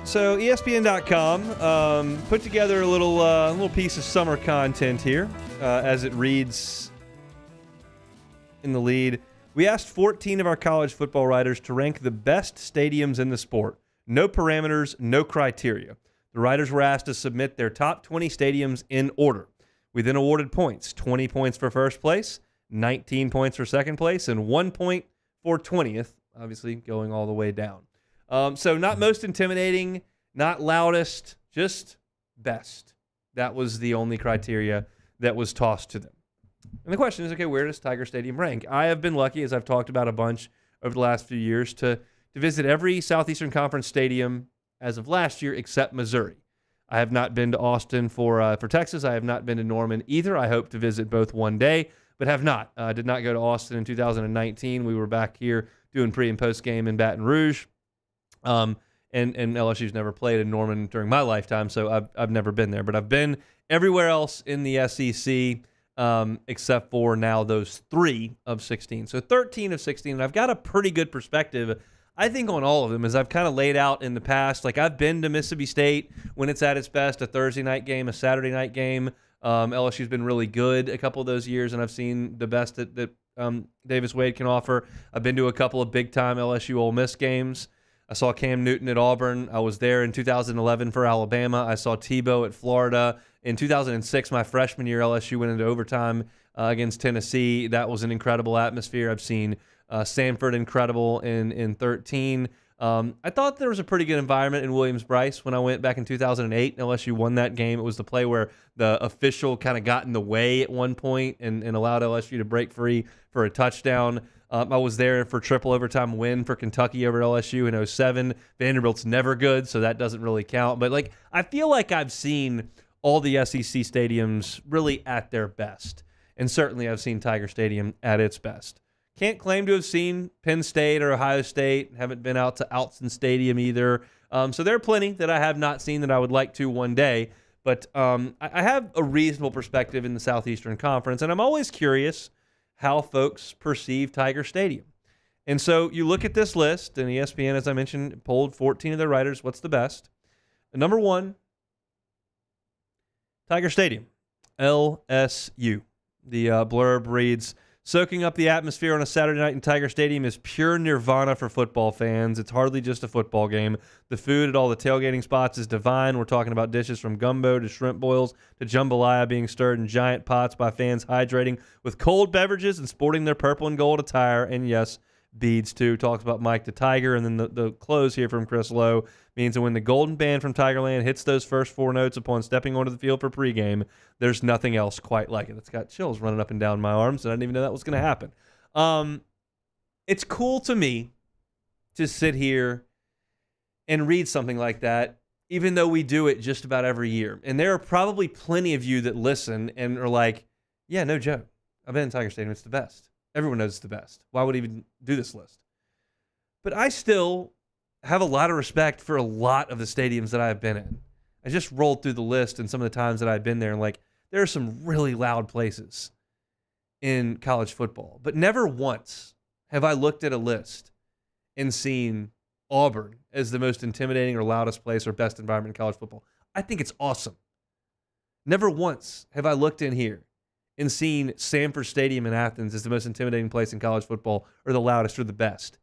G: So ESPN.com put together a little piece of summer content here, as it reads in the lead. We asked 14 of our college football writers to rank the best stadiums in the sport. No parameters, no criteria. The writers were asked to submit their top 20 stadiums in order. We then awarded points: 20 points for first place, 19 points for second place, and 1 point for 20th, obviously going all the way down. So not most intimidating, not loudest, just best. That was the only criteria that was tossed to them. And the question is, okay, where does Tiger Stadium rank? I have been lucky, as I've talked about a bunch over the last few years, to visit every Southeastern Conference stadium as of last year except Missouri. I have not been to Austin for Texas. I have not been to Norman either. I hope to visit both one day, but have not. Did not go to Austin in 2019. We were back here doing pre- and post-game in Baton Rouge. And LSU's never played in Norman during my lifetime, so I've never been there. But I've been everywhere else in the SEC except for now those 3 of 16. So 13 of 16, and I've got a pretty good perspective, I think, on all of them, as I've kind of laid out in the past. Like, I've been to Mississippi State when it's at its best, a Thursday night game, a Saturday night game. LSU's been really good a couple of those years, and I've seen the best that Davis Wade can offer. I've been to a couple of big-time LSU Ole Miss games. I saw Cam Newton at Auburn. I was there in 2011 for Alabama. I saw Tebow at Florida. In 2006, my freshman year, LSU went into overtime against Tennessee. That was an incredible atmosphere. I've seen Samford incredible in 13. I thought there was a pretty good environment in Williams-Brice when I went back in 2008. LSU won that game. It was the play where the official kind of got in the way at one point and allowed LSU to break free for a touchdown. I was there for triple overtime win for Kentucky over LSU in 07. Vanderbilt's never good, so that doesn't really count. But like, I feel like I've seen all the SEC stadiums really at their best. And certainly I've seen Tiger Stadium at its best. Can't claim to have seen Penn State or Ohio State. Haven't been out to Autzen Stadium either. So there are plenty that I have not seen that I would like to one day. But I have a reasonable perspective in the Southeastern Conference, and I'm always curious how folks perceive Tiger Stadium. And so you look at this list, and ESPN, as I mentioned, polled 14 of their writers. What's the best? Number 1, Tiger Stadium, LSU. The blurb reads, soaking up the atmosphere on a Saturday night in Tiger Stadium is pure nirvana for football fans. It's hardly just a football game. The food at all the tailgating spots is divine. We're talking about dishes from gumbo to shrimp boils to jambalaya being stirred in giant pots by fans hydrating with cold beverages and sporting their purple and gold attire. And yes, beads too. Talks about Mike the Tiger. And then the close here from Chris Lowe means that when the golden band from Tigerland hits those first 4 notes upon stepping onto the field for pregame, there's nothing else quite like it. It's got chills running up and down my arms, and I didn't even know that was going to happen. It's cool to me to sit here and read something like that, even though we do it just about every year. And there are probably plenty of you that listen and are like, yeah, no joke. I've been in Tiger Stadium. It's the best. Everyone knows it's the best. Why would I even do this list? But I still have a lot of respect for a lot of the stadiums that I've been in. I just rolled through the list and some of the times that I've been there, and like, there are some really loud places in college football. But never once have I looked at a list and seen Auburn as the most intimidating or loudest place or best environment in college football. I think it's awesome. Never once have I looked in here and seen Sanford Stadium in Athens as the most intimidating place in college football or the loudest or the best.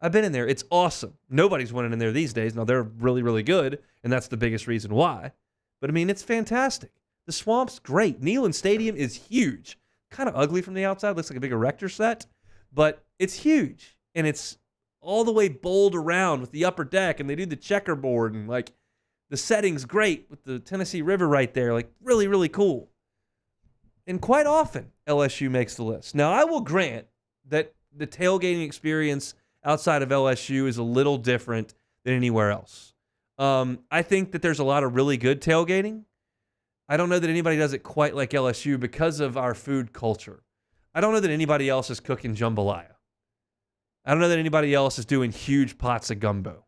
G: I've been in there. It's awesome. Nobody's winning in there these days. Now, they're really, really good, and that's the biggest reason why. But, I mean, it's fantastic. The Swamp's great. Neyland Stadium is huge. Kind of ugly from the outside. Looks like a big erector set. But it's huge. And it's all the way bowled around with the upper deck, and they do the checkerboard, and, like, the setting's great with the Tennessee River right there. Like, really, really cool. And quite often, LSU makes the list. Now, I will grant that the tailgating experience outside of LSU is a little different than anywhere else. I think that there's a lot of really good tailgating. I don't know that anybody does it quite like LSU because of our food culture. I don't know that anybody else is cooking jambalaya. I don't know that anybody else is doing huge pots of gumbo.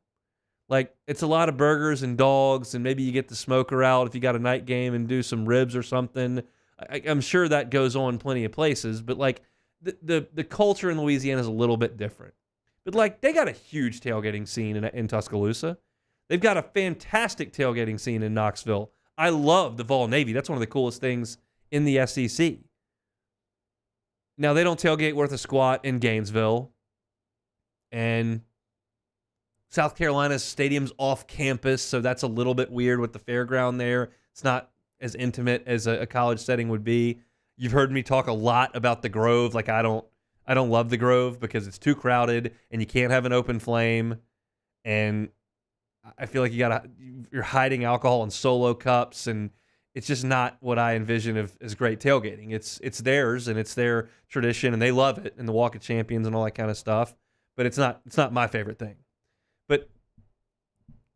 G: Like, it's a lot of burgers and dogs, and maybe you get the smoker out if you got a night game and do some ribs or something. I'm sure that goes on plenty of places, but like the culture in Louisiana is a little bit different. But like, they got a huge tailgating scene in Tuscaloosa. They've got a fantastic tailgating scene in Knoxville. I love the Vol Navy. That's one of the coolest things in the SEC. Now, they don't tailgate worth a squat in Gainesville. And South Carolina's stadium's off campus, so that's a little bit weird with the fairground there. It's not as intimate as a college setting would be. You've heard me talk a lot about the Grove. Like, I don't love the Grove because it's too crowded and you can't have an open flame. And I feel like you're hiding alcohol in solo cups, and it's just not what I envision as great tailgating. It's theirs and it's their tradition, and they love it, and the Walk of Champions and all that kind of stuff. But it's not my favorite thing. But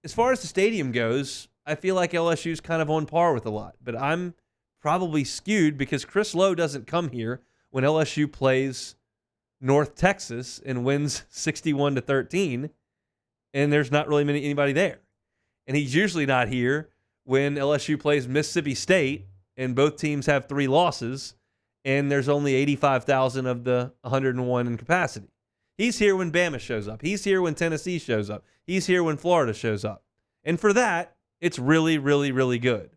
G: as far as the stadium goes, I feel like LSU's kind of on par with a lot. But I'm probably skewed because Chris Lowe doesn't come here when LSU plays North Texas and wins 61-13, and there's not really anybody there. And he's usually not here when LSU plays Mississippi State and both teams have 3 losses and there's only 85,000 of the 101 in capacity. He's here when Bama shows up. He's here when Tennessee shows up. He's here when Florida shows up. And for that, it's really, really, really good.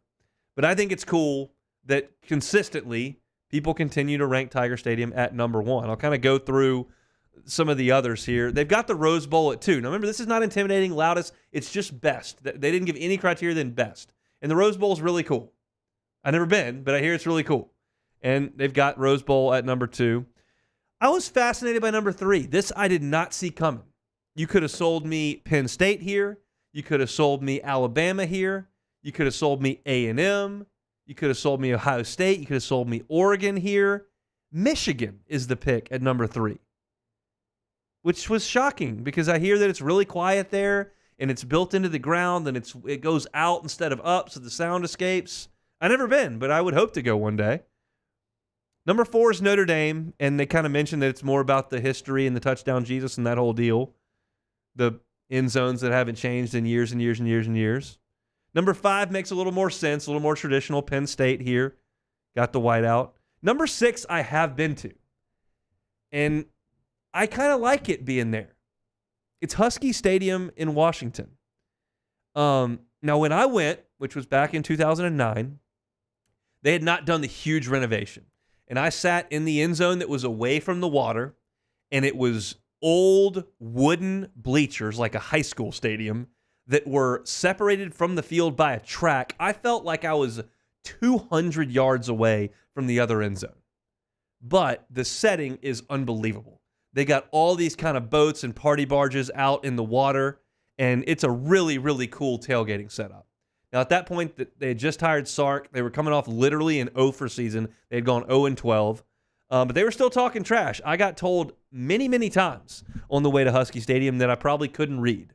G: But I think it's cool that consistently people continue to rank Tiger Stadium at number 1. I'll kind of go through some of the others here. They've got the Rose Bowl at 2. Now remember, this is not intimidating, loudest. It's just best. They didn't give any criteria than best. And the Rose Bowl is really cool. I've never been, but I hear it's really cool. And they've got Rose Bowl at number 2. I was fascinated by number 3. This I did not see coming. You could have sold me Penn State here. You could have sold me Alabama here. You could have sold me A&M. You could have sold me Ohio State. You could have sold me Oregon here. Michigan is the pick at number 3, which was shocking because I hear that it's really quiet there and it's built into the ground and it goes out instead of up so the sound escapes. I've never been, but I would hope to go one day. Number 4 is Notre Dame, and they kind of mentioned that it's more about the history and the touchdown Jesus and that whole deal. The end zones that haven't changed in years and years and years and years. Number 5 makes a little more sense, a little more traditional. Penn State here. Got the whiteout. Number 6 I have been to. And I kind of like it being there. It's Husky Stadium in Washington. Now, when I went, which was back in 2009, they had not done the huge renovation. And I sat in the end zone that was away from the water, and it was old wooden bleachers like a high school stadium that were separated from the field by a track. I felt like I was 200 yards away from the other end zone. But the setting is unbelievable. They got all these kind of boats and party barges out in the water, and it's a really, really cool tailgating setup. Now, at that point, they had just hired Sark. They were coming off literally an 0 season. They had gone 0-12. But they were still talking trash. I got told many, many times on the way to Husky Stadium that I probably couldn't read.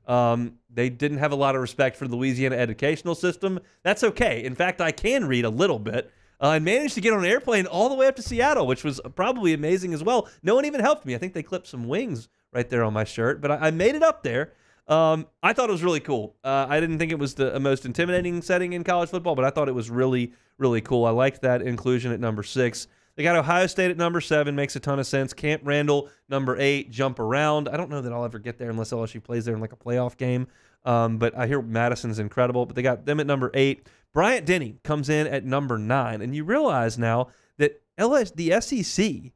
G: They didn't have a lot of respect for the Louisiana educational system. That's okay. In fact, I can read a little bit. I managed to get on an airplane all the way up to Seattle, which was probably amazing as well. No one even helped me. I think they clipped some wings right there on my shirt. But I made it up there. I thought it was really cool. I didn't think it was the most intimidating setting in college football, but I thought it was really, really cool. I liked that inclusion at number 6. They got Ohio State at number 7. Makes a ton of sense. Camp Randall, number 8. Jump around. I don't know that I'll ever get there unless LSU plays there in like a playoff game. But I hear Madison's incredible. But they got them at number 8. Bryant-Denny comes in at number 9. And you realize now that the SEC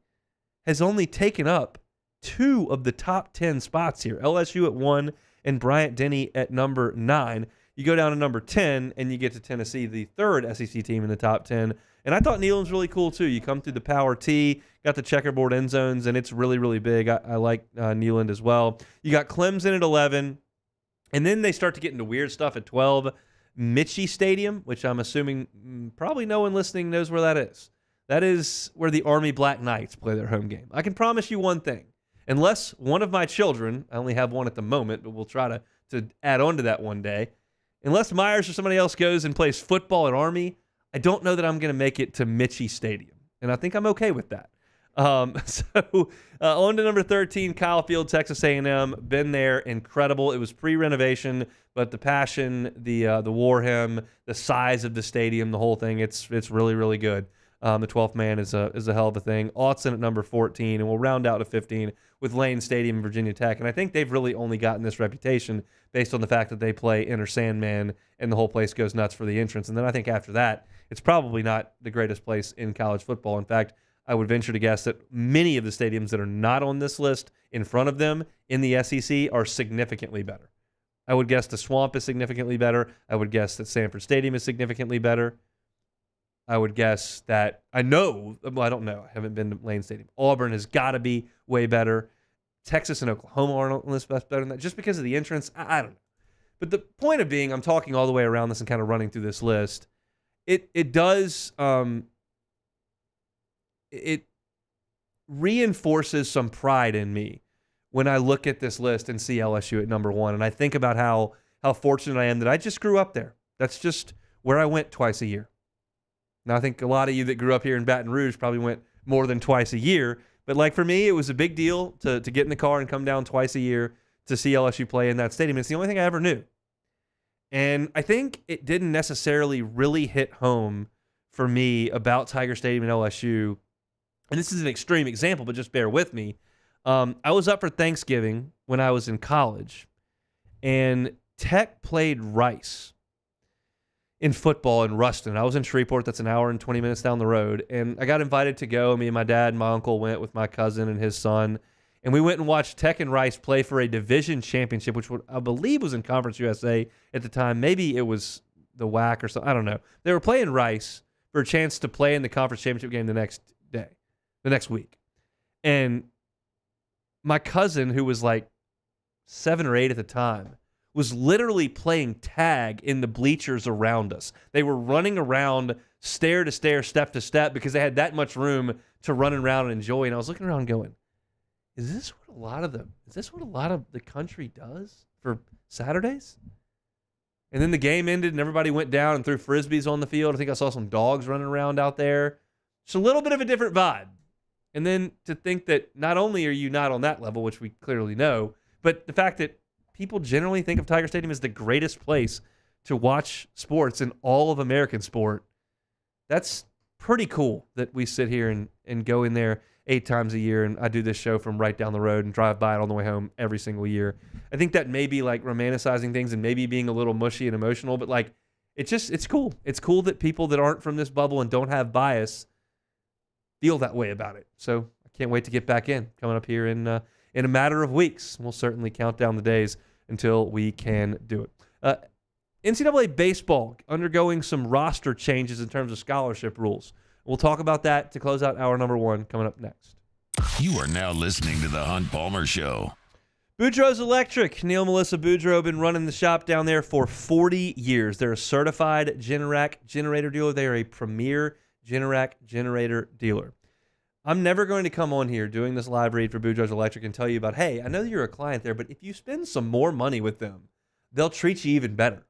G: has only taken up 2 of the top 10 spots here. LSU at 1 and Bryant-Denny at number 9. You go down to number 10, and you get to Tennessee, the 3rd SEC team in the top 10. And I thought Neyland's really cool, too. You come through the Power T, got the checkerboard end zones, and it's really, really big. I like Neyland as well. You got Clemson at 11, and then they start to get into weird stuff at 12. Mitchie Stadium, which I'm assuming probably no one listening knows where that is. That is where the Army Black Knights play their home game. I can promise you one thing. Unless one of my children, I only have one at the moment, but we'll try to add on to that one day. Unless Myers or somebody else goes and plays football at Army, I don't know that I'm going to make it to Mitchie Stadium. And I think I'm okay with that. On to number 13, Kyle Field, Texas A&M. Been there, incredible. It was pre-renovation, but the passion, the war hymn, the size of the stadium, the whole thing, it's really, really good. The 12th man is a hell of a thing. Autzen at number 14, and we'll round out to 15 with Lane Stadium and Virginia Tech. And I think they've really only gotten this reputation based on the fact that they play Enter Sandman and the whole place goes nuts for the entrance. And then I think after that, it's probably not the greatest place in college football. In fact, I would venture to guess that many of the stadiums that are not on this list in front of them in the SEC are significantly better. I would guess the Swamp is significantly better. I would guess that Sanford Stadium is significantly better. I would guess that I don't know. I haven't been to Lane Stadium. Auburn has got to be way better. Texas and Oklahoma are on the list better than that. Just because of the entrance, I don't know. But the point of being, I'm talking all the way around this and kind of running through this list. It does it reinforces some pride in me when I look at this list and see LSU at number 1. And I think about how fortunate I am that I just grew up there. That's just where I went twice a year. Now, I think a lot of you that grew up here in Baton Rouge probably went more than twice a year. But like for me, it was a big deal to get in the car and come down twice a year to see LSU play in that stadium. It's the only thing I ever knew. And I think it didn't necessarily really hit home for me about Tiger Stadium and LSU. And this is an extreme example, but just bear with me. I was up for Thanksgiving when I was in college, and Tech played Rice in football in Ruston. I was in Shreveport. That's an hour and 20 minutes down the road. And I got invited to go. Me and my dad and my uncle went with my cousin and his son. And we went and watched Tech and Rice play for a division championship, which I believe was in Conference USA at the time. Maybe it was the WAC or something. I don't know. They were playing Rice for a chance to play in the conference championship game the next week. And my cousin, who was like 7 or 8 at the time, was literally playing tag in the bleachers around us. They were running around stair to stair, step to step, because they had that much room to run around and enjoy. And I was looking around going, is this what a lot of the country does for Saturdays? And then the game ended and everybody went down and threw Frisbees on the field. I think I saw some dogs running around out there. It's a little bit of a different vibe. And then to think that not only are you not on that level, which we clearly know, but the fact that people generally think of Tiger Stadium as the greatest place to watch sports in all of American sport, that's pretty cool that we sit here and go in there 8 times a year, and I do this show from right down the road and drive by it on the way home every single year. I think that may be like romanticizing things and maybe being a little mushy and emotional, but like it's cool. It's cool that people that aren't from this bubble and don't have bias feel that way about it. So I can't wait to get back in, coming up here in a matter of weeks. We'll certainly count down the days until we can do it. NCAA baseball undergoing some roster changes in terms of scholarship rules. We'll talk about that to close out hour number 1 coming up next.
F: You are now listening to the Hunt Palmer Show.
G: Boudreaux's Electric. Neil Melissa Boudreaux been running the shop down there for 40 years. They're a certified Generac generator dealer. They are a premier Generac generator dealer. I'm never going to come on here doing this live read for Boudreaux's Electric and tell you about, hey, I know you're a client there, but if you spend some more money with them, they'll treat you even better.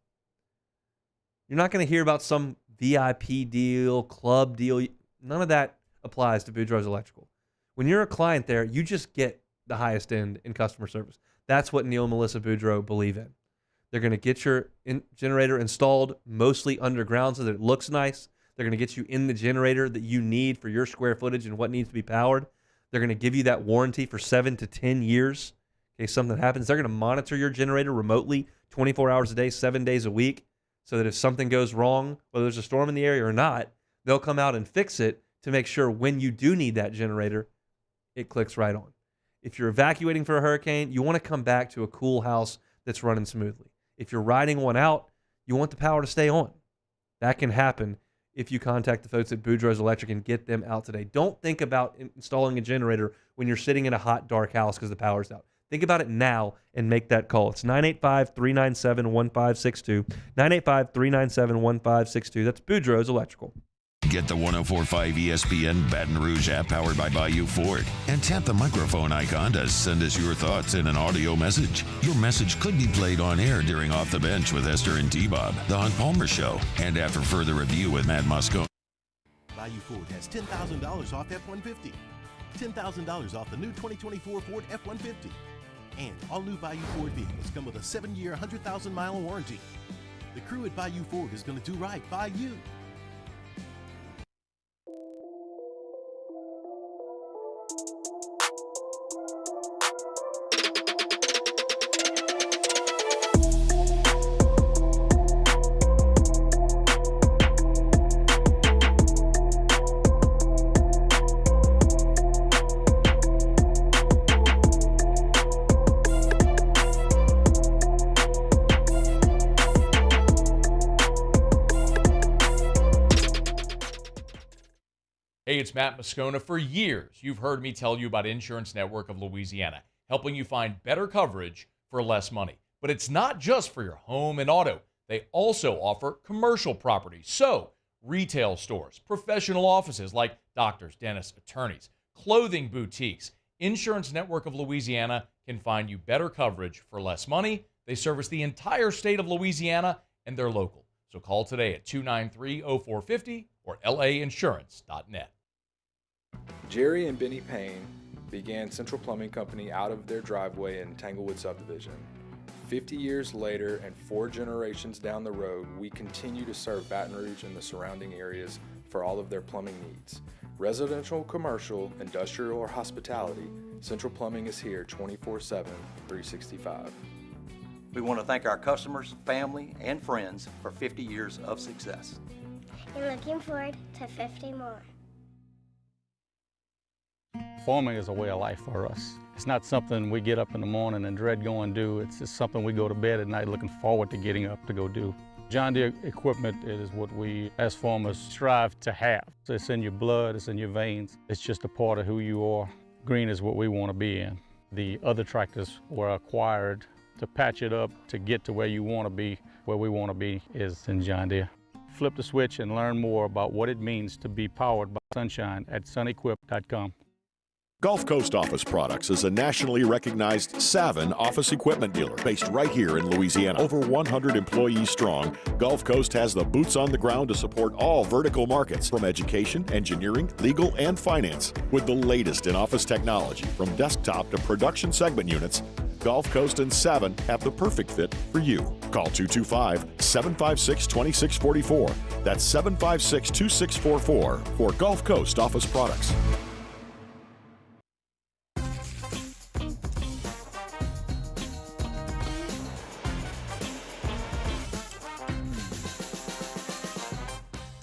G: You're not going to hear about some VIP deal, club deal. None of that applies to Boudreaux's Electrical. When you're a client there, you just get the highest end in customer service. That's what Neil and Melissa Boudreaux believe in. They're going to get your generator installed mostly underground so that it looks nice. They're going to get you in the generator that you need for your square footage and what needs to be powered. They're going to give you that warranty for 7 to 10 years in case something happens. They're going to monitor your generator remotely 24 hours a day, 7 days a week, so that if something goes wrong, whether there's a storm in the area or not, they'll come out and fix it to make sure when you do need that generator, it clicks right on. If you're evacuating for a hurricane, you want to come back to a cool house that's running smoothly. If you're riding one out, you want the power to stay on. That can happen if you contact the folks at Boudreaux's Electric and get them out today. Don't think about installing a generator when you're sitting in a hot, dark house because the power's out. Think about it now and make that call. It's 985-397-1562. 985-397-1562. That's Boudreaux's Electrical.
F: Get the 104.5 ESPN Baton Rouge app powered by Bayou Ford and tap the microphone icon to send us your thoughts in an audio message. Your message could be played on air during Off the Bench with Esther and T-Bob, The Hunt Palmer Show, and after further review with Matt Moscone.
H: Bayou Ford has $10,000 off F-150. $10,000 off the new 2024 Ford F-150. And all new Bayou Ford vehicles come with a 7-year, 100,000-mile warranty. The crew at Bayou Ford is going to do right by you.
N: Hey, it's Matt Moscona. For years, you've heard me tell you about Insurance Network of Louisiana, helping you find better coverage for less money. But it's not just for your home and auto. They also offer commercial properties. So, retail stores, professional offices like doctors, dentists, attorneys, clothing boutiques. Insurance Network of Louisiana can find you better coverage for less money. They service the entire state of Louisiana, and they're local. So call today at 293-0450 or lainsurance.net.
R: Jerry and Benny Payne began Central Plumbing Company out of their driveway in Tanglewood subdivision. 50 years later and 4 generations down the road, we continue to serve Baton Rouge and the surrounding areas for all of their plumbing needs. Residential, commercial, industrial, or hospitality, Central Plumbing is here 24/7, 365.
S: We want to thank our customers, family, and friends for 50 years of success.
T: And looking forward to 50 more.
U: Farming is a way of life for us. It's not something we get up in the morning and dread going do. It's just something we go to bed at night looking forward to getting up to go do. John Deere equipment is what we as farmers strive to have. It's in your blood, it's in your veins. It's just a part of who you are. Green is what we want to be in. The other tractors were acquired to patch it up to get to where you want to be. Where we want to be is in John Deere. Flip the switch and learn more about what it means to be powered by sunshine at sunequip.com.
V: Gulf Coast Office Products is a nationally recognized Savin office equipment dealer based right here in Louisiana. Over 100 employees strong, Gulf Coast has the boots on the ground to support all vertical markets from education, engineering, legal, and finance. With the latest in office technology from desktop to production segment units, Gulf Coast and Savin have the perfect fit for you. Call 225-756-2644. That's 756-2644 for Gulf Coast Office Products.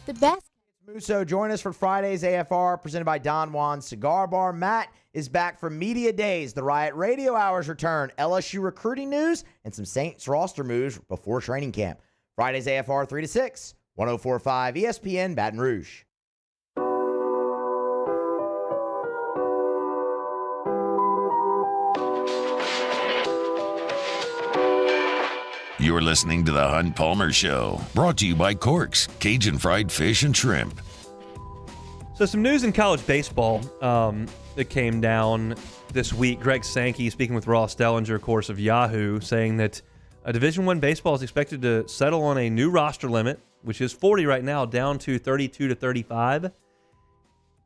O: The best. Musso, join us for Friday's AFR presented by Don Juan Cigar Bar. Matt is back from Media Days. The Riot Radio Hours return, LSU recruiting news, and some Saints roster moves before training camp. Friday's AFR 3 to 6, 104.5 ESPN Baton Rouge.
F: You're listening to The Hunt Palmer Show, brought to you by Corks, Cajun Fried Fish and Shrimp.
G: So some news in college baseball that came down this week. Greg Sankey speaking with Ross Dellinger, of course, of Yahoo, saying that Division I baseball is expected to settle on a new roster limit, which is 40 right now, down to 32 to 35.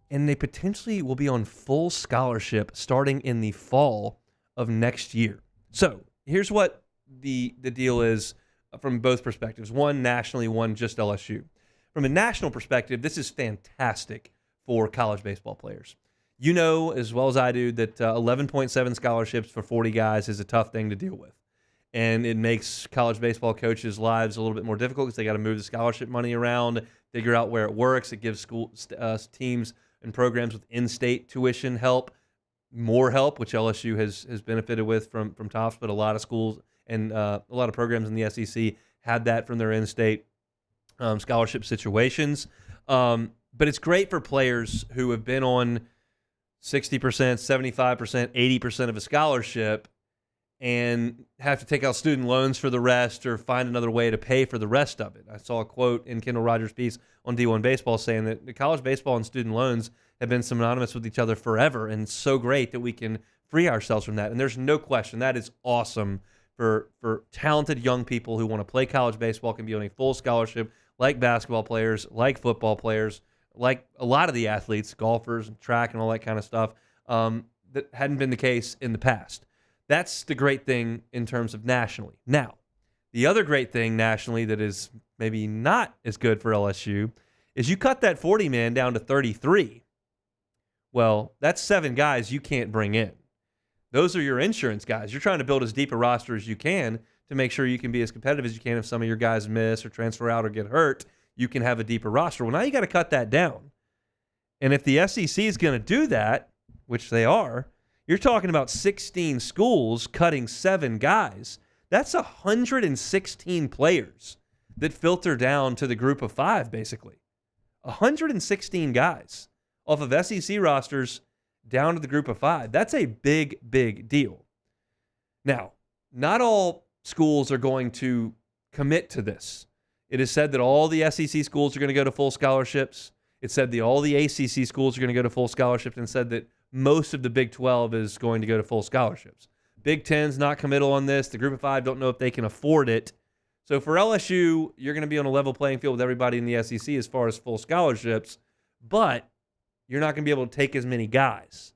G: And they potentially will be on full scholarship starting in the fall of next year. So here's what the deal is from both perspectives. One nationally, one just LSU. From a national perspective, this is fantastic for college baseball players. You know as well as I do that 11.7 scholarships for 40 guys is a tough thing to deal with. And it makes college baseball coaches' lives a little bit more difficult because they got to move the scholarship money around, figure out where it works. It gives teams and programs with in-state tuition help, more help, which LSU has benefited with from Tufts, but a lot of schools and a lot of programs in the SEC had that from their in-state scholarship situations. But it's great for players who have been on 60%, 75%, 80% of a scholarship and have to take out student loans for the rest or find another way to pay for the rest of it. I saw a quote in Kendall Rogers' piece on D1 Baseball saying that the college baseball and student loans have been synonymous with each other forever, and it's so great that we can free ourselves from that. And there's no question that is awesome for talented young people who want to play college baseball, can be on a full scholarship like basketball players, like football players, like a lot of the athletes, golfers and track and all that kind of stuff, that hadn't been the case in the past. That's the great thing in terms of nationally. Now, the other great thing nationally that is maybe not as good for LSU is you cut that 40-man down to 33. Well, that's 7 guys you can't bring in. Those are your insurance guys. You're trying to build as deep a roster as you can to make sure you can be as competitive as you can. If some of your guys miss or transfer out or get hurt, you can have a deeper roster. Well, now you got to cut that down. And if the SEC is going to do that, which they are, you're talking about 16 schools cutting 7 guys. That's 116 players that filter down to the group of 5, basically. 116 guys off of SEC rosters down to the group of 5. That's a big, big deal. Now, not all schools are going to commit to this. It is said that all the SEC schools are going to go to full scholarships. It said that all the ACC schools are going to go to full scholarships, and said that most of the Big 12 is going to go to full scholarships. Big Ten's not committal on this. The group of 5 don't know if they can afford it. So for LSU, you're going to be on a level playing field with everybody in the SEC as far as full scholarships, but you're not going to be able to take as many guys.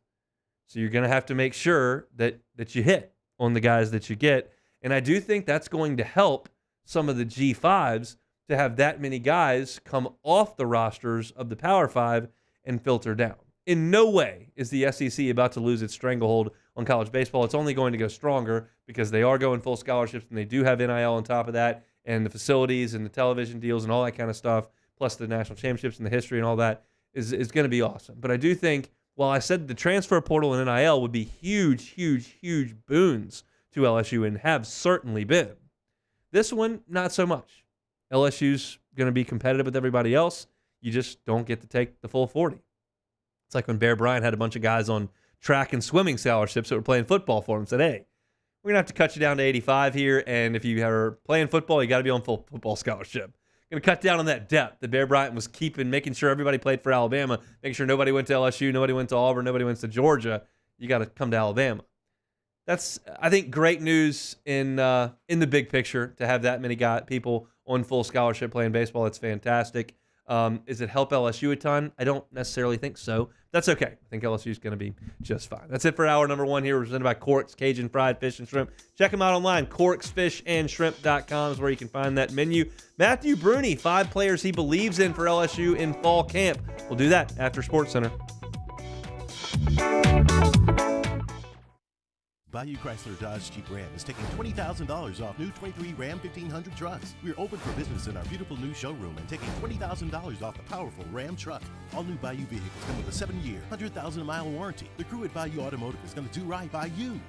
G: So you're going to have to make sure that you hit on the guys that you get. And I do think that's going to help some of the G5s to have that many guys come off the rosters of the Power 5 and filter down. In no way is the SEC about to lose its stranglehold on college baseball. It's only going to go stronger because they are going full scholarships, and they do have NIL on top of that, and the facilities and the television deals and all that kind of stuff, plus the national championships and the history and all that is going to be awesome. But I do think, while I said the transfer portal and NIL would be huge, huge, huge boons to LSU and have certainly been, this one, not so much. LSU's going to be competitive with everybody else. You just don't get to take the full 40. It's like when Bear Bryant had a bunch of guys on track and swimming scholarships that were playing football for him. Said, hey, we're going to have to cut you down to 85 here, and if you are playing football, you got to be on full football scholarship. Going to cut down on that depth that Bear Bryant was keeping, making sure everybody played for Alabama, making sure nobody went to LSU, nobody went to Auburn, nobody went to Georgia. You got to come to Alabama. That's, I think, great news in the big picture to have that many people on full scholarship playing baseball. It's fantastic. Does it help LSU a ton? I don't necessarily think so. That's okay. I think LSU is going to be just fine. That's it for hour number 1 here, presented by Corks Cajun Fried Fish and Shrimp. Check them out online. CorksFishandShrimp.com is where you can find that menu. Matthew Bruni, 5 players he believes in for LSU in fall camp. We'll do that after SportsCenter.
H: Bayou Chrysler Dodge Jeep Ram is taking $20,000 off new 23 Ram 1500 trucks. We're open for business in our beautiful new showroom and taking $20,000 off the powerful Ram truck. All new Bayou vehicles come with a 7-year, 100,000-mile warranty. The crew at Bayou Automotive is going to do right by you.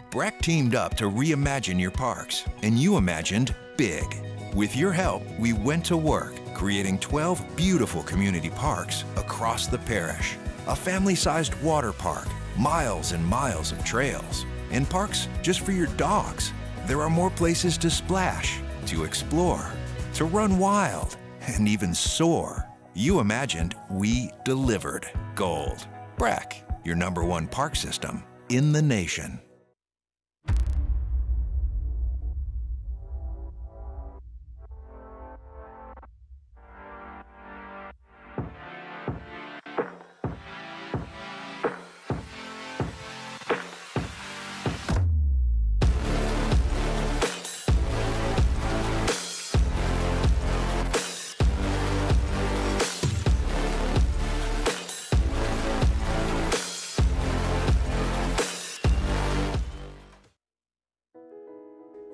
L: Breck teamed up to reimagine your parks, and you imagined big. With your help, we went to work, creating 12 beautiful community parks across the parish. A family-sized water park, miles and miles of trails, and parks just for your dogs. There are more places to splash, to explore, to run wild, and even soar. You imagined, we delivered. Gold. Breck, your #1 park system in the nation.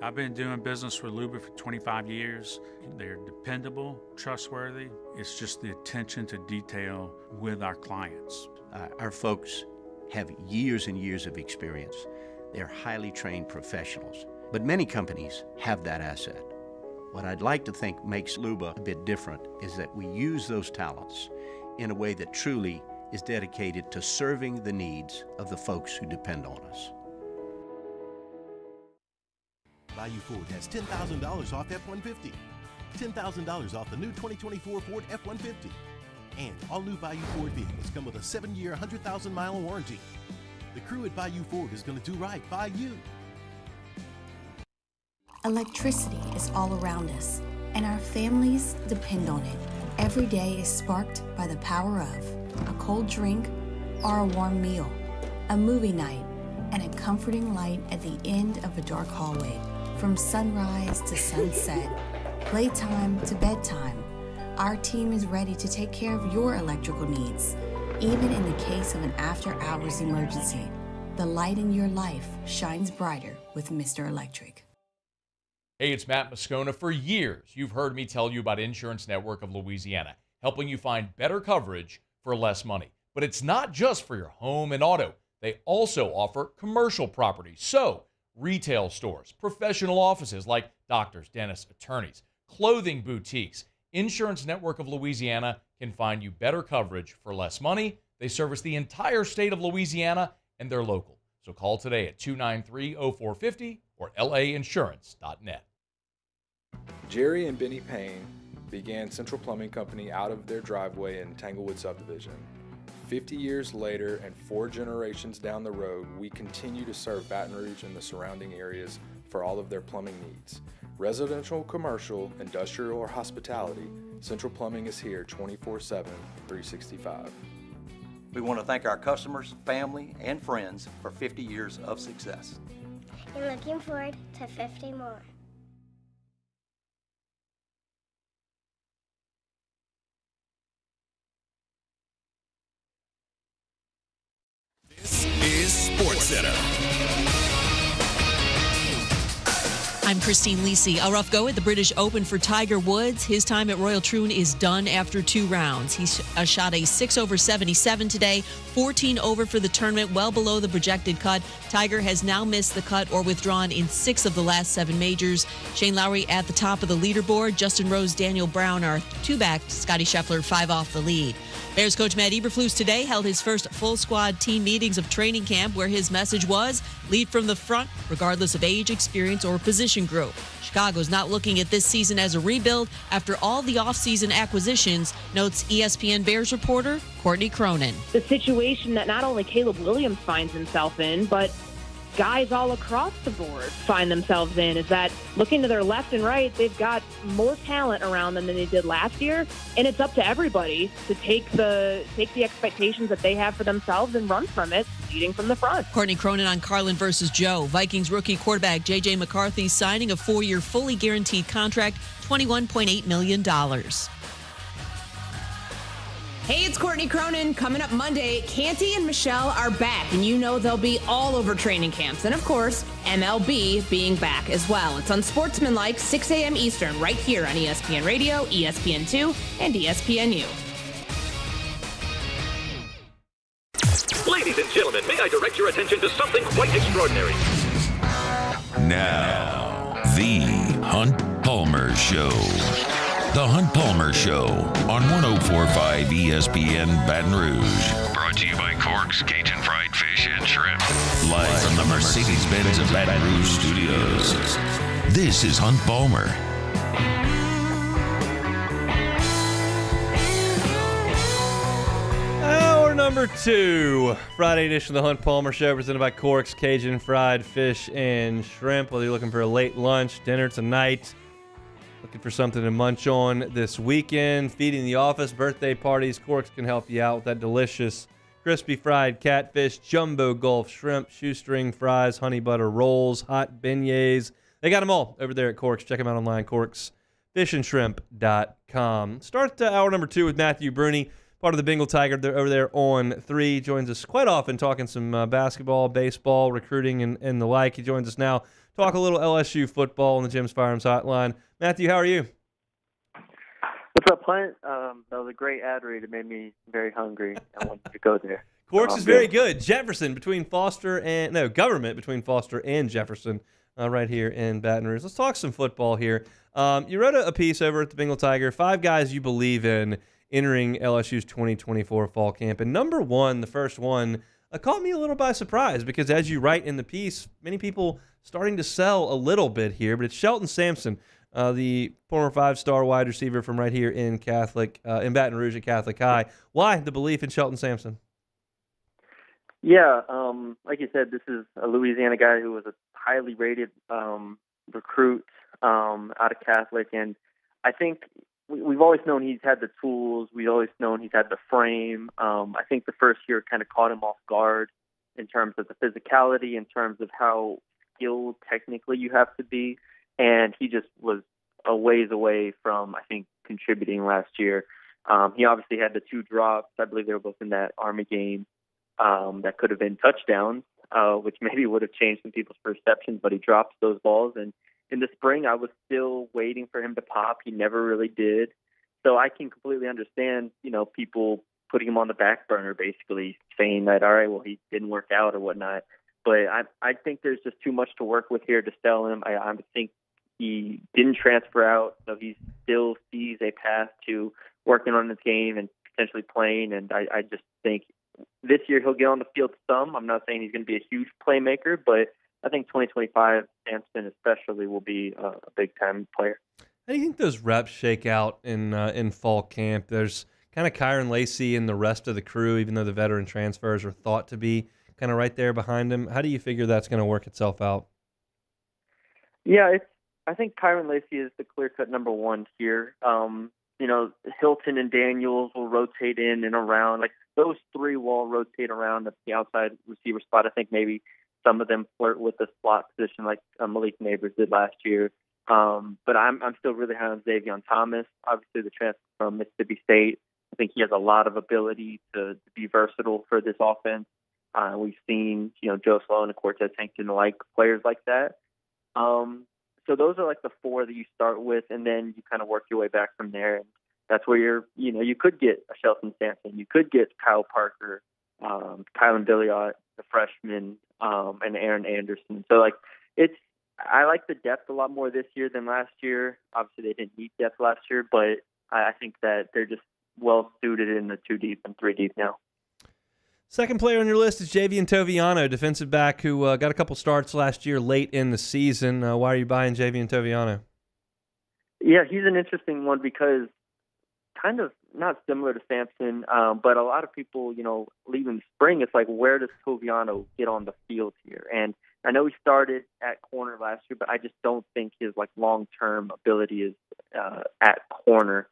J: I've been doing business with Luba for 25 years. They're dependable, trustworthy. It's just the attention to detail with our clients.
K: Our folks have years and years of experience. They're highly trained professionals, but many companies have that asset. What I'd like to think makes Luba a bit different is that we use those talents in a way that truly is dedicated to serving the needs of the folks who depend on us.
H: Bayou Ford has $10,000 off F-150. $10,000 off the new 2024 Ford F-150. And all new Bayou Ford vehicles come with a 7-year, 100,000-mile warranty. The crew at Bayou Ford is going to do right by you.
M: Electricity is all around us, and our families depend on it. Every day is sparked by the power of a cold drink or a warm meal, a movie night, and a comforting light at the end of a dark hallway. From sunrise to sunset, playtime to bedtime, Our team is ready to take care of your electrical needs, even in the case of an after-hours emergency. The light in your life shines brighter with Mr. Electric.
N: Hey, it's Matt Moscona. For years, you've heard me tell you about Insurance Network of Louisiana, helping you find better coverage for less money. But it's not just for your home and auto. They also offer commercial property. So, retail stores, professional offices like doctors, dentists, attorneys, clothing boutiques. Insurance Network of Louisiana can find you better coverage for less money. They service the entire state of Louisiana, and they're local. So call today at 293-0450 or lainsurance.net.
R: Jerry and Benny Payne began Central Plumbing Company out of their driveway in Tanglewood subdivision. 50 years later and 4 generations down the road, we continue to serve Baton Rouge and the surrounding areas for all of their plumbing needs. Residential, commercial, industrial, or hospitality, Central Plumbing is here 24/7, 365.
S: We want to thank our customers, family, and friends for 50 years of success.
T: And looking forward to 50 more.
A: This is SportsCenter.
B: I'm Christine Lisi. A rough go at the British Open for Tiger Woods. His time at Royal Troon is done after 2 rounds. He shot a 6 over 77 today, 14 over for the tournament, well below the projected cut. Tiger has now missed the cut or withdrawn in 6 of the last 7 majors. Shane Lowry at the top of the leaderboard. Justin Rose, Daniel Brown are 2 back. Scotty Scheffler 5 off the lead. Bears coach Matt Eberflus today held his first full squad team meetings of training camp, where his message was lead from the front, regardless of age, experience, or position group. Chicago's not looking at this season as a rebuild after all the offseason acquisitions, notes ESPN Bears reporter Courtney Cronin.
W: The situation that not only Caleb Williams finds himself in, but guys all across the board find themselves in, is that looking to their left and right, they've got more talent around them than they did last year, and it's up to everybody to take the expectations that they have for themselves and run from it, leading from the front.
B: Courtney Cronin on Carlin versus Joe. Vikings rookie quarterback J.J. McCarthy signing a 4-year fully guaranteed contract, $21.8 million.
X: Hey, it's Courtney Cronin. Coming up Monday, Canty and Michelle are back, and you know they'll be all over training camps. And, of course, MLB being back as well. It's Unsportsmanlike, 6 a.m. Eastern, right here on ESPN Radio, ESPN2, and ESPNU.
Y: Ladies and gentlemen, may I direct your attention to something quite extraordinary?
F: Now, the Hunt Palmer Show. The Hunt Palmer Show on 104.5 ESPN Baton Rouge. Brought to you by Cork's Cajun Fried Fish and Shrimp. Live from the Mercedes-Benz of Baton Rouge Studios. This is Hunt Palmer.
G: Hour number 2, Friday edition of the Hunt Palmer Show, presented by Cork's Cajun Fried Fish and Shrimp. Whether you're looking for a late lunch, dinner tonight, looking for something to munch on this weekend, feeding the office, birthday parties, Corks can help you out with that delicious crispy fried catfish, jumbo Gulf shrimp, shoestring fries, honey butter rolls, hot beignets. They got them all over there at Corks. Check them out online, corksfishandshrimp.com. Start hour number 2 with Matthew Bruni, part of the Bengal Tiger. They're over there on 3. Joins us quite often talking some basketball, baseball, recruiting, and the like. He joins us now. Talk a little LSU football on the Jim's Firearms Hotline. Matthew, how are you?
Z: What's up, Clint? That was a great ad read. It made me very hungry. I wanted to go there.
G: Corks is very good. Jefferson between Foster and government between Foster and Jefferson, right here in Baton Rouge. Let's talk some football here. You wrote a piece over at the Bengal Tiger. 5 guys you believe in entering LSU's 2024 fall camp, and number 1, the first one, caught me a little by surprise because, as you write in the piece, many people starting to sell a little bit here, but it's Shelton Sampson, the former 5-star wide receiver from right here in Baton Rouge at Catholic High. Why the belief in Shelton Sampson?
Z: Yeah, like you said, this is a Louisiana guy who was a highly rated recruit out of Catholic, and I think we've always known he's had the tools. We've always known he's had the frame. I think the first year kind of caught him off guard in terms of the physicality, in terms of how skilled technically you have to be. And he just was a ways away from, I think, contributing last year. He obviously had the 2 drops. I believe they were both in that Army game that could have been touchdowns, which maybe would have changed some people's perceptions, but he dropped those balls. And in the spring, I was still waiting for him to pop. He never really did. So I can completely understand, people putting him on the back burner, basically saying that, all right, well, he didn't work out or whatnot. But I think there's just too much to work with here to sell him. I think he didn't transfer out, so he still sees a path to working on his game and potentially playing. And I just think this year he'll get on the field some. I'm not saying he's going to be a huge playmaker, but I think 2025, Sampson especially, will be a big-time player.
G: How do you think those reps shake out in fall camp? There's kind of Kyron Lacey and the rest of the crew, even though the veteran transfers are thought to be kind of right there behind him. How do you figure that's going to work itself out?
Z: Yeah, I think Kyron Lacey is the clear-cut number one here. Hilton and Daniels will rotate in and around. Like, those 3 will all rotate around at the outside receiver spot. I think maybe some of them flirt with the slot position like Malik Neighbors did last year. But I'm still really high on Xavion Thomas, obviously the transfer from Mississippi State. I think he has a lot of ability to be versatile for this offense. We've seen, Joe Sloan and Cortez Hankton like players like that. So those are like the 4 that you start with, and then you kind of work your way back from there. And that's where you could get a Shelton Sampson, you could get Kyle Parker, Kylan Billiot, the freshman, and Aaron Anderson. So I like the depth a lot more this year than last year. Obviously, they didn't need depth last year, but I think that they're just well suited in the 2 deep and 3 deep now.
G: Second player on your list is Javian Toviano, defensive back who got a couple starts last year late in the season. Why are you buying Javian Toviano?
Z: Yeah, he's an interesting one because kind of not similar to Sampson, but a lot of people, leaving spring, it's like, where does Toviano get on the field here? And I know he started at corner last year, but I just don't think his long-term ability is at corner.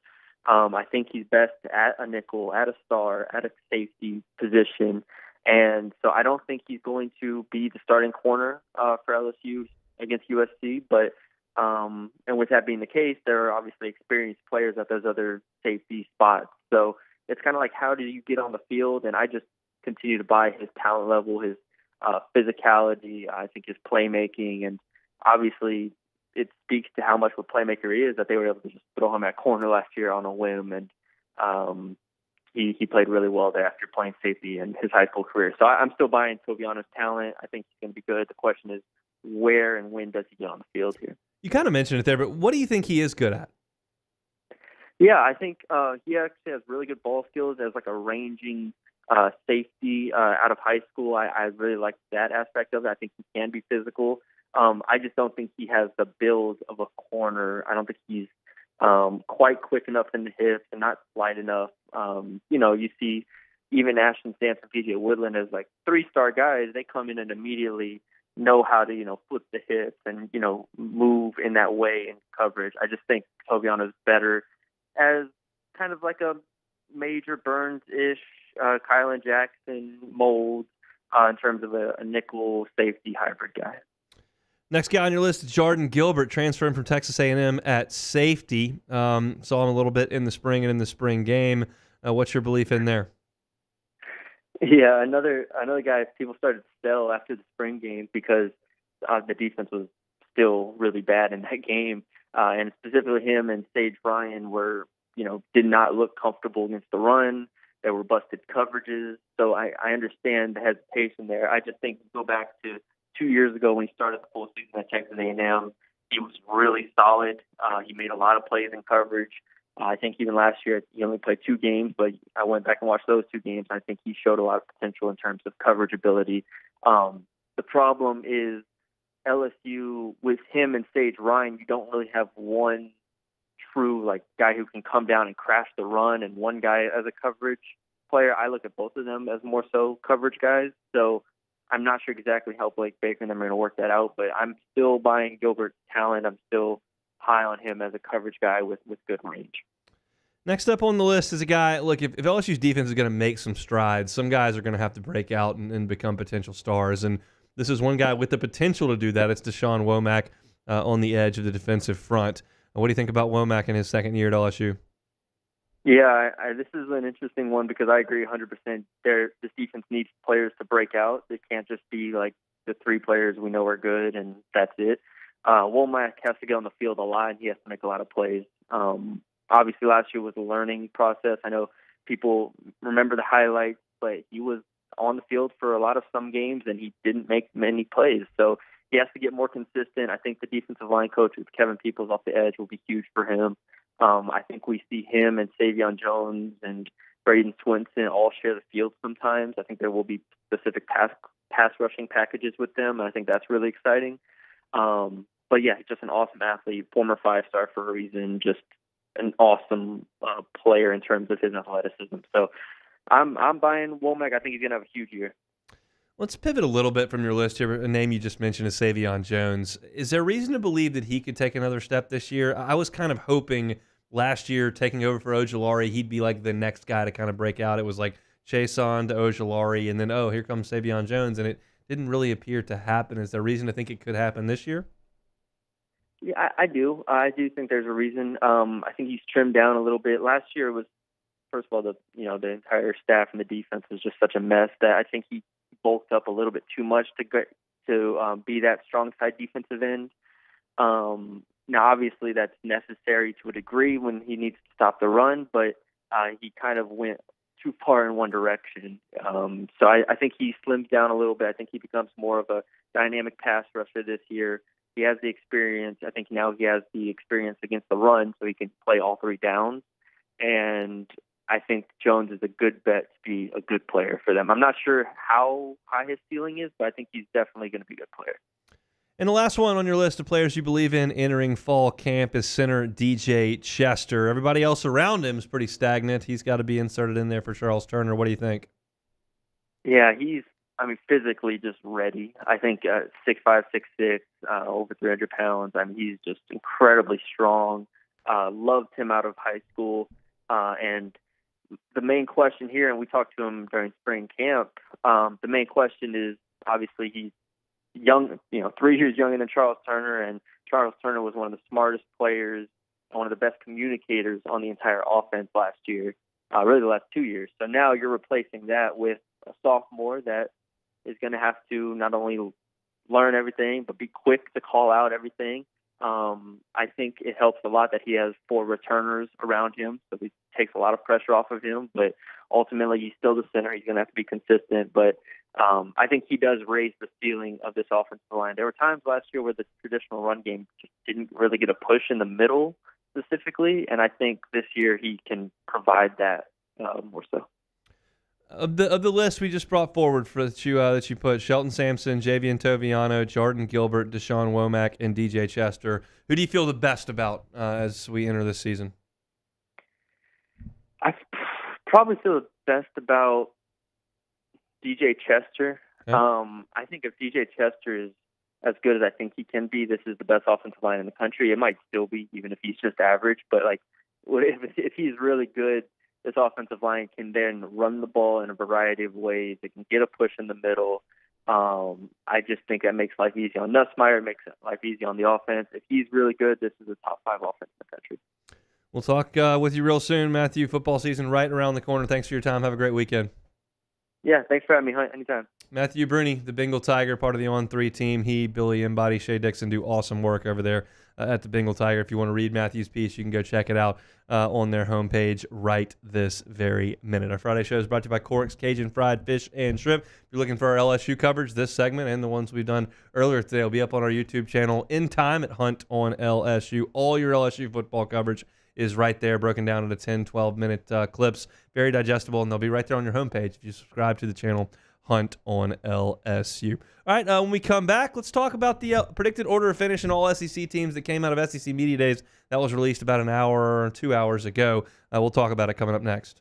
Z: I think he's best at a nickel, at a star, at a safety position. And so I don't think he's going to be the starting corner for LSU against USC. But and with that being the case, there are obviously experienced players at those other safety spots. So it's kind of like, how do you get on the field? And I just continue to buy his talent level, his physicality, I think his playmaking, and obviously it speaks to how much of a playmaker he is that they were able to just throw him at corner last year on a whim, and he played really well there after playing safety in his high school career. So I'm still buying Toviano's talent. I think he's going to be good. The question is, where and when does he get on the field here?
G: You kind of mentioned it there, but what do you think he is good at?
Z: Yeah, I think he actually has really good ball skills as a ranging safety out of high school. I really like that aspect of it. I think he can be physical. I just don't think he has the build of a corner. I don't think he's quite quick enough in the hips and not slight enough. You see even Ashton Sampson, PJ Woodland as 3-star guys. They come in and immediately know how to, flip the hips and, move in that way in coverage. I just think Toviano's better as kind of like a Major Burns-ish, Kylan Jackson mold in terms of a nickel safety hybrid guy.
G: Next guy on your list is Jordan Gilbert, transferring from Texas A&M at safety. Saw him a little bit in the spring and in the spring game. What's your belief in there?
Z: Yeah, another guy people started to sell after the spring game because the defense was still really bad in that game. And specifically him and Sage Ryan did not look comfortable against the run. There were busted coverages. So I understand the hesitation there. I just think go back to 2 years ago when he started the full season at Texas A&M, he was really solid. He made a lot of plays in coverage. I think even last year he only played 2 games, but I went back and watched those 2 games. I think he showed a lot of potential in terms of coverage ability. The problem is LSU, with him and Sage Ryan, you don't really have one true guy who can come down and crash the run and one guy as a coverage player. I look at both of them as more so coverage guys. So I'm not sure exactly how Blake Baker and them are going to work that out, but I'm still buying Gilbert's talent. I'm still high on him as a coverage guy with good range.
G: Next up on the list is a guy, look, if LSU's defense is going to make some strides, some guys are going to have to break out and become potential stars. And this is one guy with the potential to do that. It's Deshaun Womack on the edge of the defensive front. What do you think about Womack in his second year at LSU?
Z: Yeah, this is an interesting one because I agree 100%. This defense needs players to break out. It can't just be like the three players we know are good and that's it. Womack has to get on the field a lot, and he has to make a lot of plays. Obviously, last year was a learning process. I know people remember the highlights, but he was on the field for a lot of some games, and he didn't make many plays. So he has to get more consistent. I think the defensive line coach with Kevin Peoples off the edge will be huge for him. I think we see him and Savion Jones and Braden Swinson all share the field sometimes. I think there will be specific pass rushing packages with them, and I think that's really exciting. But yeah, just an awesome athlete, former 5-star for a reason, just an awesome player in terms of his athleticism. So I'm buying Womack. I think he's going to have a huge year.
G: Let's pivot a little bit from your list here. A name you just mentioned is Savion Jones. Is there reason to believe that he could take another step this year? I was kind of hoping last year, taking over for Ojulari, he'd be like the next guy to kind of break out. It was like Chason to Ojulari, and then, here comes Savion Jones, and it didn't really appear to happen. Is there reason to think it could happen this year?
Z: Yeah, I do. I do think there's a reason. I think he's trimmed down a little bit. Last year was, first of all, the entire staff and the defense was just such a mess that I think he bulked up a little bit too much to be that strong side defensive end. Now, obviously, that's necessary to a degree when he needs to stop the run, but he kind of went too far in one direction. So I think he slims down a little bit. I think he becomes more of a dynamic pass rusher this year. He has the experience. I think now he has the experience against the run, so he can play all three downs. And I think Jones is a good bet to be a good player for them. I'm not sure how high his ceiling is, but I think he's definitely going to be a good player.
G: And the last one on your list of players you believe in entering fall camp is center DJ Chester. Everybody else around him is pretty stagnant. He's got to be inserted in there for Charles Turner. What do you think?
Z: Yeah, he's physically just ready. I think 6'5", 6'6", over 300 pounds. He's just incredibly strong. Loved him out of high school. And the main question here, and we talked to him during spring camp, the main question is obviously he's young, 3 years younger than Charles Turner, and Charles Turner was one of the smartest players, one of the best communicators on the entire offense last year, really the last 2 years. So now you're replacing that with a sophomore that is going to have to not only learn everything, but be quick to call out everything. I think it helps a lot that he has 4 returners around him, so it takes a lot of pressure off of him. But ultimately, he's still the center. He's going to have to be consistent. But I think he does raise the ceiling of this offensive line. There were times last year where the traditional run game just didn't really get a push in the middle specifically, and I think this year he can provide that more so.
G: Of the list we just brought forward that you put, Shelton Sampson, Javian Toviano, Jordan Gilbert, Deshaun Womack, and DJ Chester, who do you feel the best about as we enter this season? I
Z: probably feel the best about DJ Chester.
G: Okay.
Z: I think if DJ Chester is as good as I think he can be, this is the best offensive line in the country. It might still be, even if he's just average, but if he's really good, this offensive line can then run the ball in a variety of ways. It can get a push in the middle. I just think that makes life easy on Nussmeier. It makes life easy on the offense. If he's really good, this is a top 5 offense in the country.
G: We'll talk with you real soon, Matthew. Football season right around the corner. Thanks for your time. Have a great weekend.
Z: Yeah, thanks for having me, Hunt. Anytime.
G: Matthew Bruni, the Bengal Tiger, part of the On3 team. He, Billy Embody, Shea Dixon do awesome work over there at the Bengal Tiger. If you want to read Matthew's piece, you can go check it out on their homepage right this very minute. Our Friday show is brought to you by Cork's Cajun Fried Fish and Shrimp. If you're looking for our LSU coverage, this segment and the ones we've done earlier today will be up on our YouTube channel in time at Hunt on LSU. All your LSU football coverage is right there, broken down into 10, 12-minute clips. Very digestible, and they'll be right there on your homepage if you subscribe to the channel Hunt on LSU. All right, when we come back, let's talk about the predicted order of finish in all SEC teams that came out of SEC Media Days. That was released about an hour or 2 hours ago. We'll talk about it coming up next.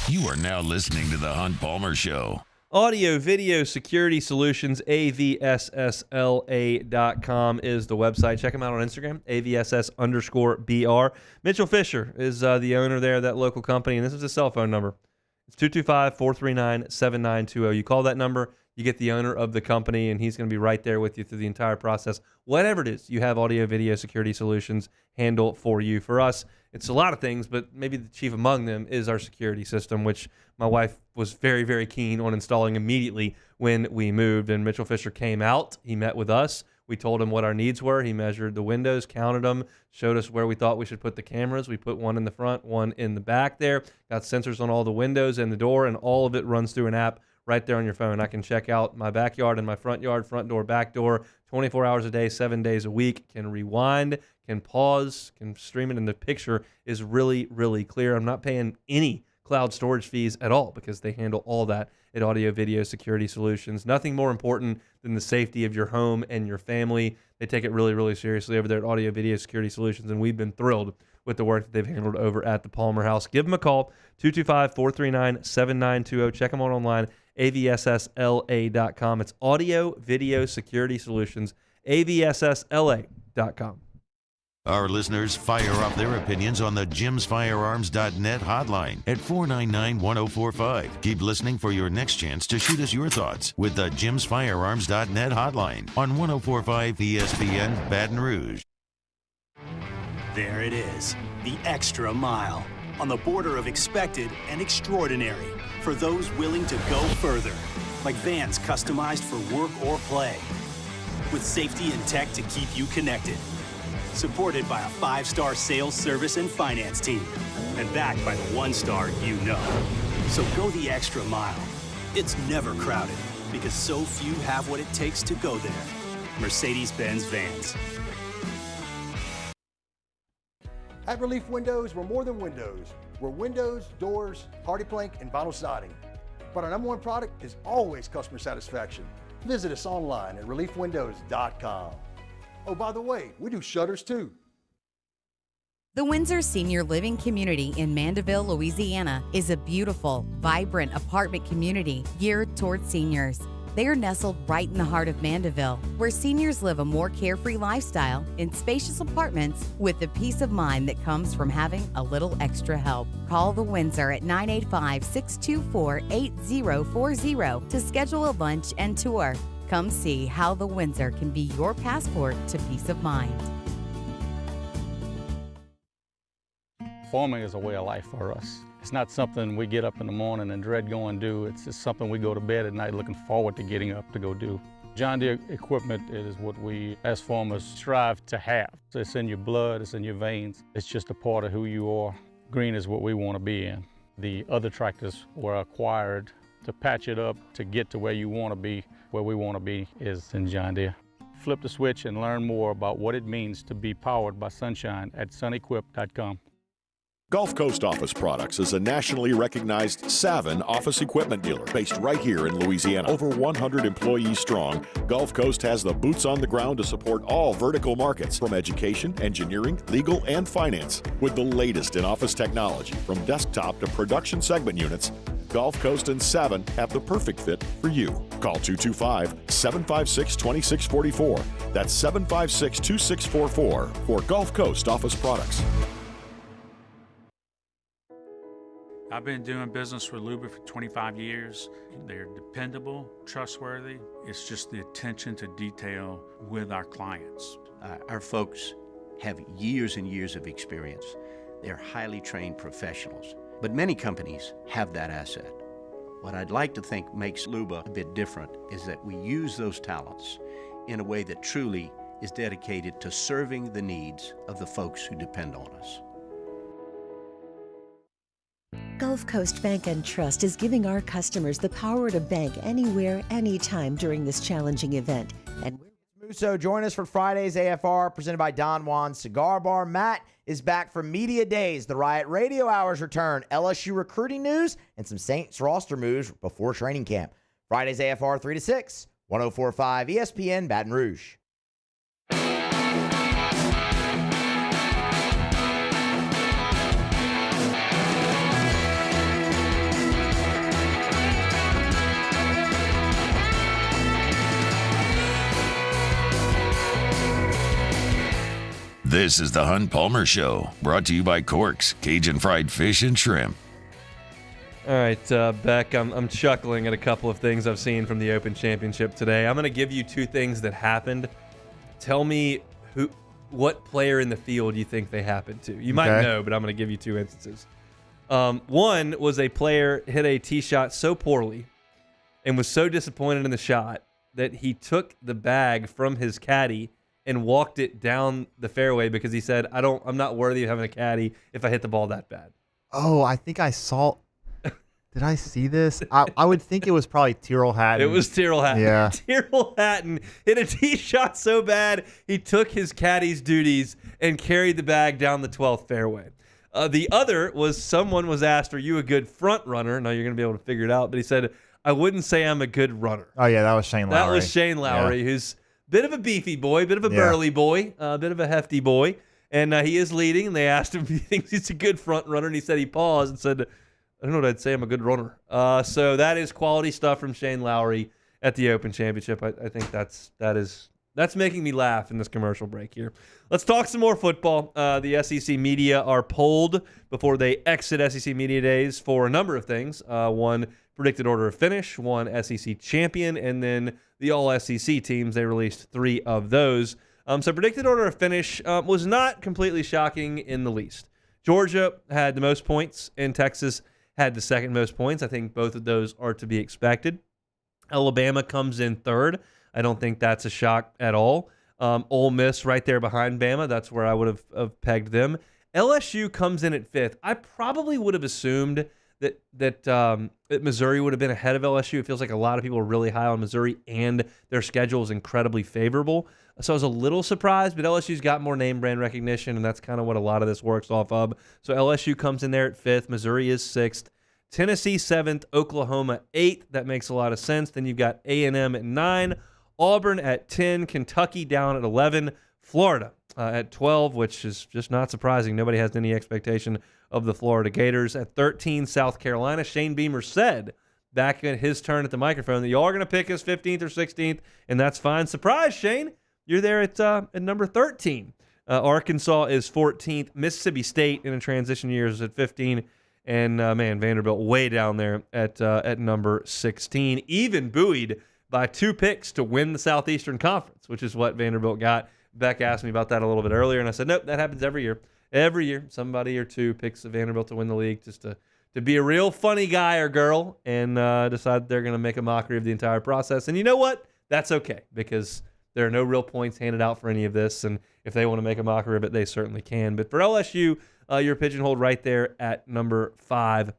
F: You are now listening to The Hunt Palmer Show.
G: Audio, video, security solutions, avssla.com is the website. Check them out on Instagram, avss_BR. Mitchell Fisher is the owner there of that local company, and this is his cell phone number. It's 225-439-7920. You call that number, you get the owner of the company, and he's going to be right there with you through the entire process. Whatever it is, you have audio, video, security solutions handle for you. For us, It's a lot of things, but maybe the chief among them is our security system, which my wife was very, very keen on installing immediately when we moved. And Mitchell Fisher came out. He met with us. We told him what our needs were. He measured the windows, counted them, showed us where we thought we should put the cameras. We put one in the front, one in the back there. Got sensors on all the windows and the door, and all of it runs through an app right there on your phone. I can check out my backyard and my front yard, front door, back door, 24 hours a day, 7 days a week. Can rewind, can pause, can stream it, and the picture is really, really clear. I'm not paying any cloud storage fees at all because they handle all that at Audio Video Security Solutions. Nothing more important than the safety of your home and your family. They take it really, really seriously over there at Audio Video Security Solutions, and we've been thrilled with the work that they've handled over at the Palmer House. Give them a call, 225-439-7920. Check them out online, avssla.com. It's Audio Video Security Solutions, avssla.com.
F: Our listeners fire off their opinions on the jimsfirearms.net hotline at 499-1045. Keep listening for your next chance to shoot us your thoughts with the jimsfirearms.net hotline on 1045 ESPN Baton Rouge.
A: There it is, the extra mile, on the border of expected and extraordinary for those willing to go further, like vans customized for work or play, with safety and tech to keep you connected. Supported by a 5-star sales, service, and finance team. And backed by the 1-star you know. So go the extra mile. It's never crowded because so few have what it takes to go there. Mercedes-Benz Vans.
Q: At Relief Windows, we're more than windows. We're windows, doors, hardy plank, and vinyl siding. But our #1 product is always customer satisfaction. Visit us online at reliefwindows.com. Oh, by the way, we do shutters too.
C: The Windsor Senior Living Community in Mandeville, Louisiana is a beautiful, vibrant apartment community geared toward seniors. They are nestled right in the heart of Mandeville, where seniors live a more carefree lifestyle in spacious apartments with the peace of mind that comes from having a little extra help. Call the Windsor at 985-624-8040 to schedule a lunch and tour. Come see how the Windsor can be your passport to peace of mind.
U: Farming is a way of life for us. It's not something we get up in the morning and dread going do. It's just something we go to bed at night looking forward to getting up to go do. John Deere equipment is what we as farmers strive to have. So it's in your blood, it's in your veins. It's just a part of who you are. Green is what we want to be in. The other tractors were acquired to patch it up to get to where you want to be. Where we want to be is in John Deere. Flip the switch and learn more about what it means to be powered by sunshine at sunequip.com.
V: Gulf Coast Office Products is a nationally recognized Savin office equipment dealer based right here in Louisiana. Over 100 employees strong, Gulf Coast has the boots on the ground to support all vertical markets from education, engineering, legal, and finance. With the latest in office technology from desktop to production segment units, Gulf Coast and Savin have the perfect fit for you. Call 225-756-2644. That's 756-2644 for Gulf Coast Office Products.
J: I've been doing business with Luba for 25 years. They're dependable, trustworthy. It's just the attention to detail with our clients.
K: Our folks have years and years of experience. They're highly trained professionals. But many companies have that asset. What I'd like to think makes Luba a bit different is that we use those talents in a way that truly is dedicated to serving the needs of the folks who depend on us.
D: Gulf Coast Bank and Trust is giving our customers the power to bank anywhere, anytime during this challenging event. And
O: Musso, join us for Friday's AFR, presented by Don Juan's Cigar Bar. Matt is back for Media Days. The Riot Radio Hours return, LSU recruiting news, and some Saints roster moves before training camp. Friday's AFR 3 to 6, 104.5 ESPN Baton Rouge.
F: This is the Hunt Palmer Show, brought to you by Corks, Cajun Fried Fish and Shrimp.
G: All right, Beck, I'm chuckling at a couple of things I've seen from the Open Championship today. I'm going to give you two things that happened. Tell me what player in the field you think they happened to. You might know, but I'm going to give you 2 instances. One was a player hit a tee shot so poorly and was so disappointed in the shot that he took the bag from his caddy and walked it down the fairway because he said, I'm not worthy of having a caddy if I hit the ball that bad.
E: Oh, I think I saw. Did I see this? I would think it was probably Tyrrell Hatton.
G: It was Tyrrell Hatton.
E: Yeah.
G: Tyrrell Hatton hit a tee shot so bad, he took his caddy's duties and carried the bag down the 12th fairway. The other was someone was asked, are you a good front runner? Now you're going to be able to figure it out. But he said, I wouldn't say I'm a good runner.
E: Oh, yeah, that was Shane Lowry.
G: That was Shane Lowry, who's a bit of a beefy boy, bit of a burly boy, a bit of a hefty boy. And he is leading, and they asked him if he thinks he's a good front runner, and he said he paused and said, I don't know what I'd say. I'm a good runner. So that is quality stuff from Shane Lowry at the Open Championship. I think that's making me laugh in this commercial break here. Let's talk some more football. The SEC media are polled before they exit SEC Media Days for a number of things. One, predicted order of finish, one SEC champion, and then the all-SEC teams. They released 3 of those. So predicted order of finish was not completely shocking in the least. Georgia had the most points, and Texas had the second most points. I think both of those are to be expected. Alabama comes in third. I don't think that's a shock at all. Ole Miss right there behind Bama. That's where I would have pegged them. LSU comes in at fifth. I probably would have assumed that Missouri would have been ahead of LSU. It feels like a lot of people are really high on Missouri, and their schedule is incredibly favorable. So I was a little surprised, but LSU's got more name brand recognition, and that's kind of what a lot of this works off of. So LSU comes in there at fifth. Missouri is sixth. Tennessee seventh. Oklahoma eighth. That makes a lot of sense. Then you've got A&M at 9. Auburn at 10. Kentucky down at 11. Florida at 12, which is just not surprising. Nobody has any expectation of the Florida Gators. At 13, South Carolina. Shane Beamer said back at his turn at the microphone that y'all are going to pick us 15th or 16th, and that's fine. Surprise, Shane. You're there at number 13. Arkansas is 14th. Mississippi State in a transition year is at 15. And, Vanderbilt way down there at number 16. Even buoyed by 2 picks to win the Southeastern Conference, which is what Vanderbilt got. Beck asked me about that a little bit earlier, and I said, nope, that happens every year. Every year, somebody or 2 picks Vanderbilt to win the league just to be a real funny guy or girl and decide they're going to make a mockery of the entire process. And you know what? That's okay, because there are no real points handed out for any of this, and if they want to make a mockery of it, they certainly can. But for LSU, you're pigeonholed right there at number 5.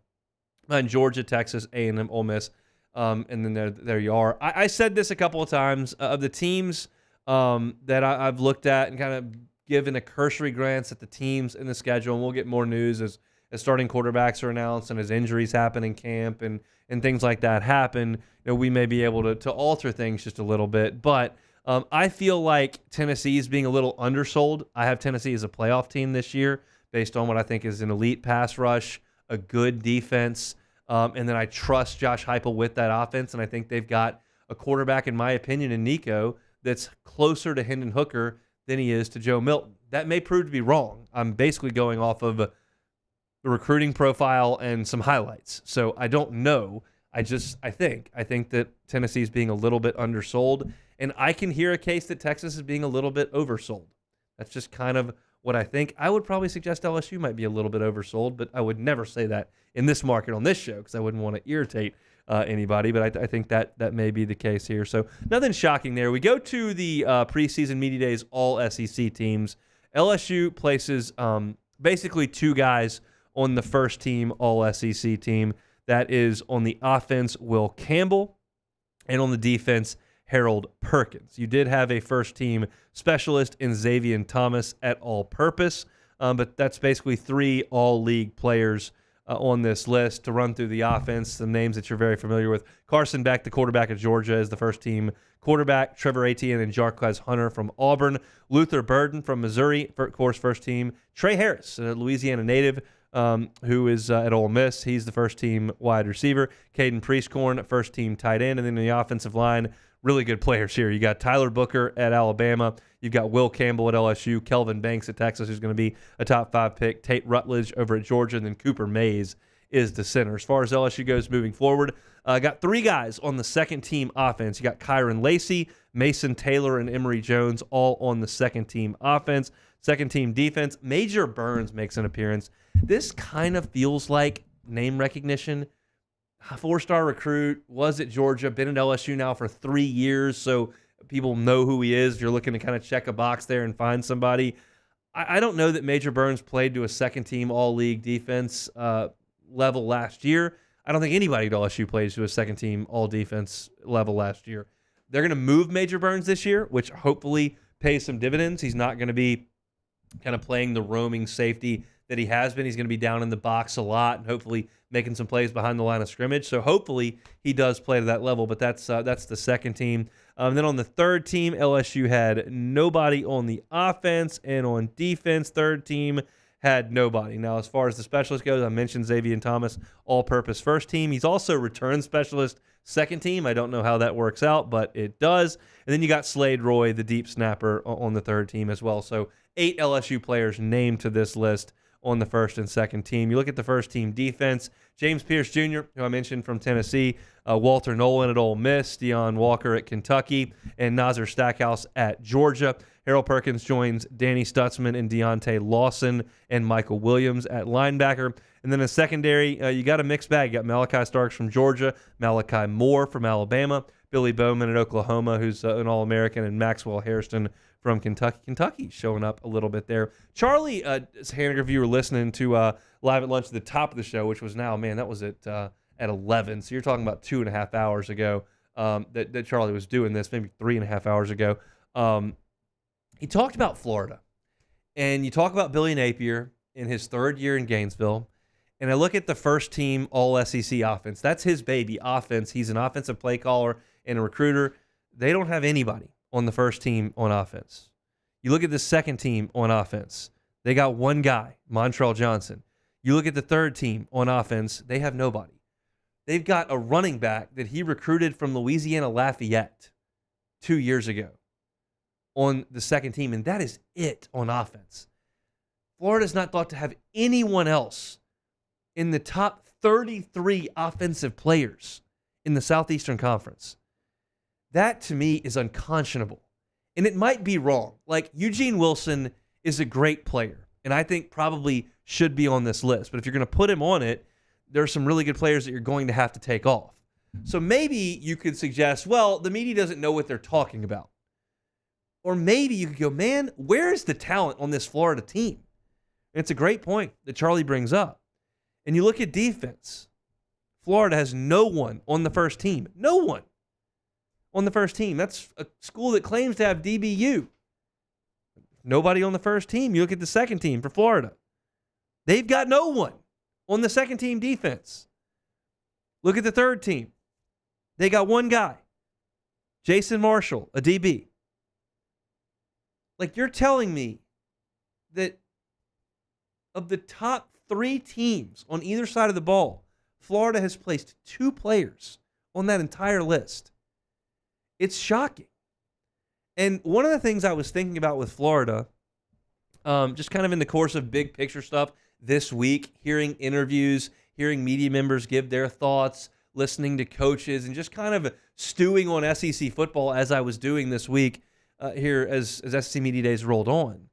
G: And Georgia, Texas, A&M, Ole Miss, and then there you are. I said this a couple of times. Of the teams that I've looked at and kind of given a cursory glance at the teams in the schedule, and we'll get more news as starting quarterbacks are announced and as injuries happen in camp and things like that happen, we may be able to alter things just a little bit. But I feel like Tennessee is being a little undersold. I have Tennessee as a playoff team this year based on what I think is an elite pass rush, a good defense, and then I trust Josh Heupel with that offense, and I think they've got a quarterback, in my opinion, in Nico, that's closer to Hendon Hooker than he is to Joe Milton. That may prove to be wrong. I'm basically going off of the recruiting profile and some highlights. So I don't know. I think that Tennessee is being a little bit undersold, and I can hear a case that Texas is being a little bit oversold. That's just kind of what I think. I would probably suggest LSU might be a little bit oversold, but I would never say that in this market on this show because I wouldn't want to irritate anybody, but I think that may be the case here. So nothing shocking there. We go to the preseason media days, all SEC teams. LSU places basically 2 guys on the first team, all SEC team. That is on the offense, Will Campbell, and on the defense, Harold Perkins. You did have a first-team specialist in Xavier Thomas at all-purpose, but that's basically 3 all-league players on this list. To run through the offense, some names that you're very familiar with. Carson Beck, the quarterback of Georgia, is the first-team quarterback. Trevor Etienne and Jarquez Hunter from Auburn. Luther Burden from Missouri, of course, first-team. Trey Harris, a Louisiana native, who is at Ole Miss. He's the first-team wide receiver. Caden Priestcorn, first-team tight end. And then the offensive line, really good players here. You got Tyler Booker at Alabama. You've got Will Campbell at LSU. Kelvin Banks at Texas, who's going to be a top 5 pick. Tate Rutledge over at Georgia. And then Cooper Mays is the center. As far as LSU goes moving forward, got 3 guys on the second-team offense. You got Kyron Lacey, Mason Taylor, and Emory Jones all on the second-team offense. Second-team defense, Major Burns makes an appearance. This kind of feels like name recognition. 4-star recruit, was at Georgia, been at LSU now for 3 years, so people know who he is. You're looking to kind of check a box there and find somebody. I don't know that Major Burns played to a second-team all-league defense level last year. I don't think anybody at LSU plays to a second-team all-defense level last year. They're going to move Major Burns this year, which hopefully pays some dividends. He's not going to be kind of playing the roaming safety that he has been. He's going to be down in the box a lot and hopefully making some plays behind the line of scrimmage. So hopefully he does play to that level, but that's the second team. Then on the third team, LSU had nobody on the offense, and on defense, third team had nobody. Now, as far as the specialist goes, I mentioned Xavier Thomas, all-purpose first team. He's also return specialist second team. I don't know how that works out, but it does. And then you got Slade Roy, the deep snapper, on the third team as well. So 8 LSU players named to this list on the first and second team. You look at the first team defense, James Pierce Jr., who I mentioned from Tennessee, Walter Nolan at Ole Miss, Deion Walker at Kentucky, and Nazir Stackhouse at Georgia. Harold Perkins joins Danny Stutzman and Deontay Lawson and Michael Williams at linebacker. And then in secondary, you got a mixed bag. You got Malachi Starks from Georgia, Malachi Moore from Alabama, Billy Bowman at Oklahoma, who's an All-American, and Maxwell Hairston from Kentucky. Kentucky showing up a little bit there. Charlie Haniger, if you were listening to Live at Lunch at the top of the show, which was now, man, that was at 11. So you're talking about 2.5 hours ago that Charlie was doing this, maybe 3.5 hours ago. He talked about Florida. And you talk about Billy Napier in his third year in Gainesville. And I look at the first team All-SEC offense. That's his baby, offense. He's an offensive play caller and a recruiter. They don't have anybody on the first team on offense. You look at the second team on offense. They got one guy, Montrell Johnson. You look at the third team on offense. They have nobody. They've got a running back that he recruited from Louisiana Lafayette 2 years ago on the second team, and that is it on offense. Florida's not thought to have anyone else in the top 33 offensive players in the Southeastern Conference. That, to me, is unconscionable. And it might be wrong. Like, Eugene Wilson is a great player, and I think probably should be on this list. But if you're going to put him on it, there are some really good players that you're going to have to take off. So maybe you could suggest, well, the media doesn't know what they're talking about. Or maybe you could go, man, where's the talent on this Florida team? And it's a great point that Charlie brings up. And you look at defense. Florida has no one on the first team. No one on the first team. That's a school that claims to have DBU. Nobody on the first team. You look at the second team for Florida. They've got no one on the second team defense. Look at the third team. They got one guy, Jason Marshall, a DB. Like, you're telling me that of the top 3 teams on either side of the ball, Florida has placed 2 players on that entire list. It's shocking. And one of the things I was thinking about with Florida, just kind of in the course of big picture stuff this week, hearing interviews, hearing media members give their thoughts, listening to coaches, and just kind of stewing on SEC football as I was doing this week here as SEC Media Days rolled on.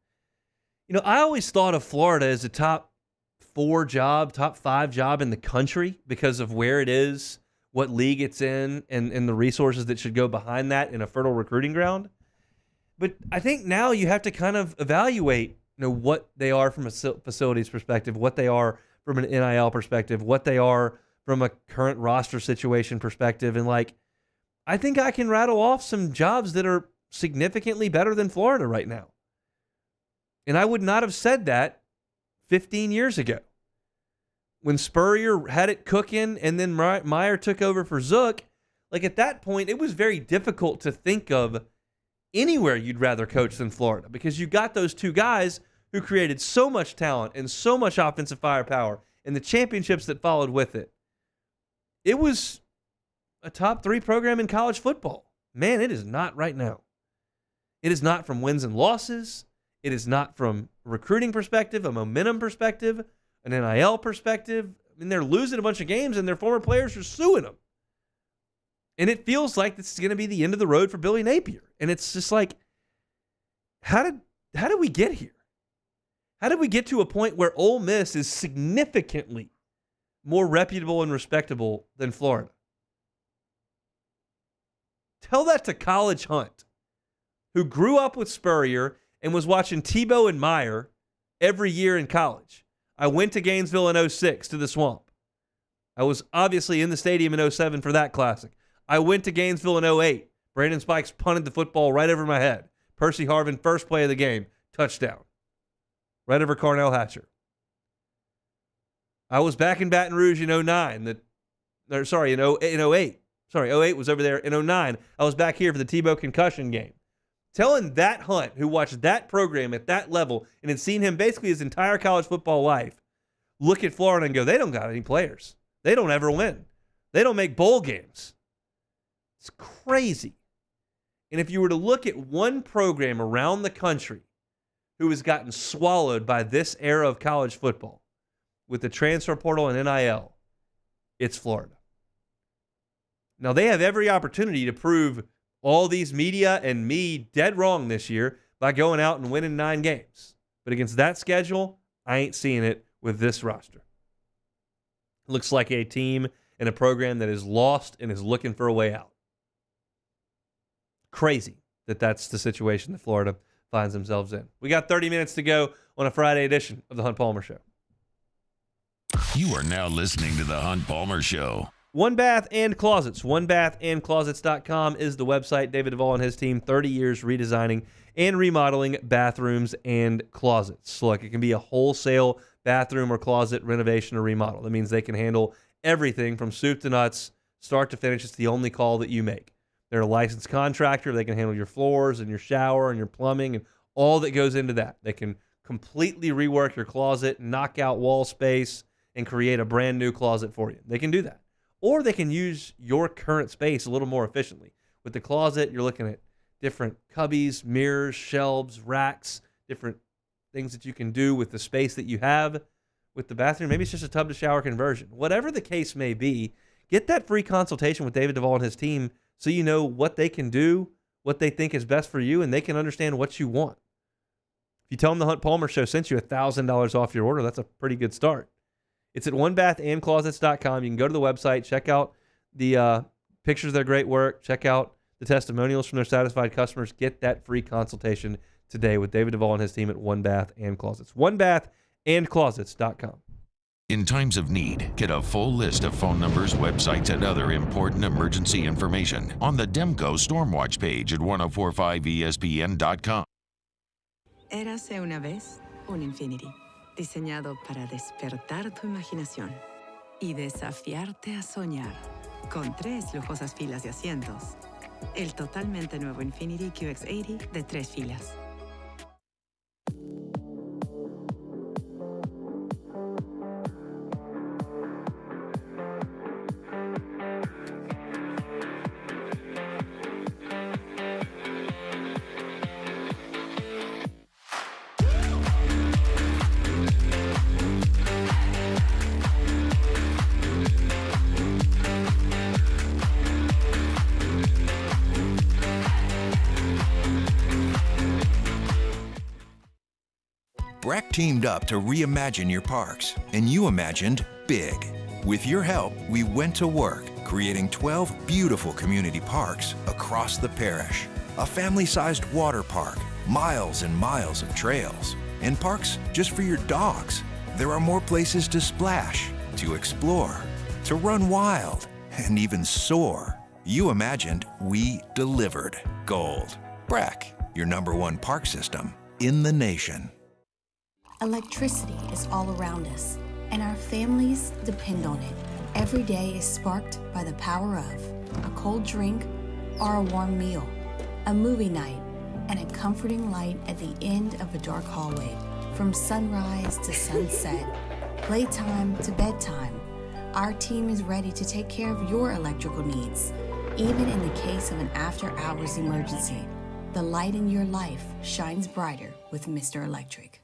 G: You know, I always thought of Florida as a top 4 job, top 5 job in the country because of where it is, what league it's in, and the resources that should go behind that in a fertile recruiting ground. But I think now you have to kind of evaluate, what they are from a facilities perspective, what they are from an NIL perspective, what they are from a current roster situation perspective. And I think I can rattle off some jobs that are significantly better than Florida right now. And I would not have said that 15 years ago when Spurrier had it cooking and then Meyer took over for Zook. At that point, it was very difficult to think of anywhere you'd rather coach than Florida because you got those 2 guys who created so much talent and so much offensive firepower and the championships that followed with it. It was a top 3 program in college football. Man, it is not right now. It is not from wins and losses. It is not from a recruiting perspective, a momentum perspective, an NIL perspective, I mean, they're losing a bunch of games, and their former players are suing them. And it feels like this is going to be the end of the road for Billy Napier. And it's just like, how did we get here? How did we get to a point where Ole Miss is significantly more reputable and respectable than Florida? Tell that to College Hunt, who grew up with Spurrier and was watching Tebow and Meyer every year in college. I went to Gainesville in 06 to the Swamp. I was obviously in the stadium in 07 for that classic. I went to Gainesville in 08. Brandon Spikes punted the football right over my head. Percy Harvin, first play of the game, touchdown. Right over Carnell Hatcher. I was back in Baton Rouge in 09. In 08. Sorry, 08 was over there in 09. I was back here for the Tebow concussion game. Telling that Hunt, who watched that program at that level and had seen him basically his entire college football life, look at Florida and go, they don't got any players. They don't ever win. They don't make bowl games. It's crazy. And if you were to look at one program around the country who has gotten swallowed by this era of college football with the transfer portal and NIL, it's Florida. Now, they have every opportunity to prove all these media and me dead wrong this year by going out and winning 9 games. But against that schedule, I ain't seeing it with this roster. Looks like a team and a program that is lost and is looking for a way out. Crazy that that's the situation that Florida finds themselves in. We got 30 minutes to go on a Friday edition of the Hunt Palmer Show.
F: You are now listening to the Hunt Palmer Show.
G: One Bath and Closets. OneBathAndClosets.com is the website. David Duvall and his team, 30 years redesigning and remodeling bathrooms and closets. Look, it can be a wholesale bathroom or closet renovation or remodel. That means they can handle everything from soup to nuts, start to finish. It's the only call that you make. They're a licensed contractor. They can handle your floors and your shower and your plumbing and all that goes into that. They can completely rework your closet, knock out wall space, and create a brand new closet for you. They can do that. Or they can use your current space a little more efficiently. With the closet, you're looking at different cubbies, mirrors, shelves, racks, different things that you can do with the space that you have. With the bathroom, maybe it's just a tub to shower conversion. Whatever the case may be, get that free consultation with David Duvall and his team so you know what they can do, what they think is best for you, and they can understand what you want. If you tell them the Hunt Palmer Show sent you $1,000 off your order, that's a pretty good start. It's at OneBathAndClosets.com. You can go to the website, check out the pictures of their great work, check out the testimonials from their satisfied customers. Get that free consultation today with David Duvall and his team at One Bath and Closets. OneBathAndClosets.com.
F: In times of need, get a full list of phone numbers, websites, and other important emergency information on the Demco Stormwatch page at 1045ESPN.com.
H: Érase una vez un Infinity, diseñado para despertar tu imaginación y desafiarte a soñar, con 3 lujosas filas de asientos. El totalmente nuevo Infinity QX80 de 3 filas.
I: Breck teamed up to reimagine your parks, and you imagined big. With your help, we went to work, creating 12 beautiful community parks across the parish. A family-sized water park, miles and miles of trails, and parks just for your dogs. There are more places to splash, to explore, to run wild, and even soar. You imagined, we delivered. Gold. Breck, your #1 park system in the nation.
L: Electricity is all around us, and our families depend on it. Every day is sparked by the power of a cold drink or a warm meal, a movie night, and a comforting light at the end of a dark hallway. From sunrise to sunset, playtime to bedtime, our team is ready to take care of your electrical needs. Even in the case of an after-hours emergency, the light in your life shines brighter with Mr. Electric.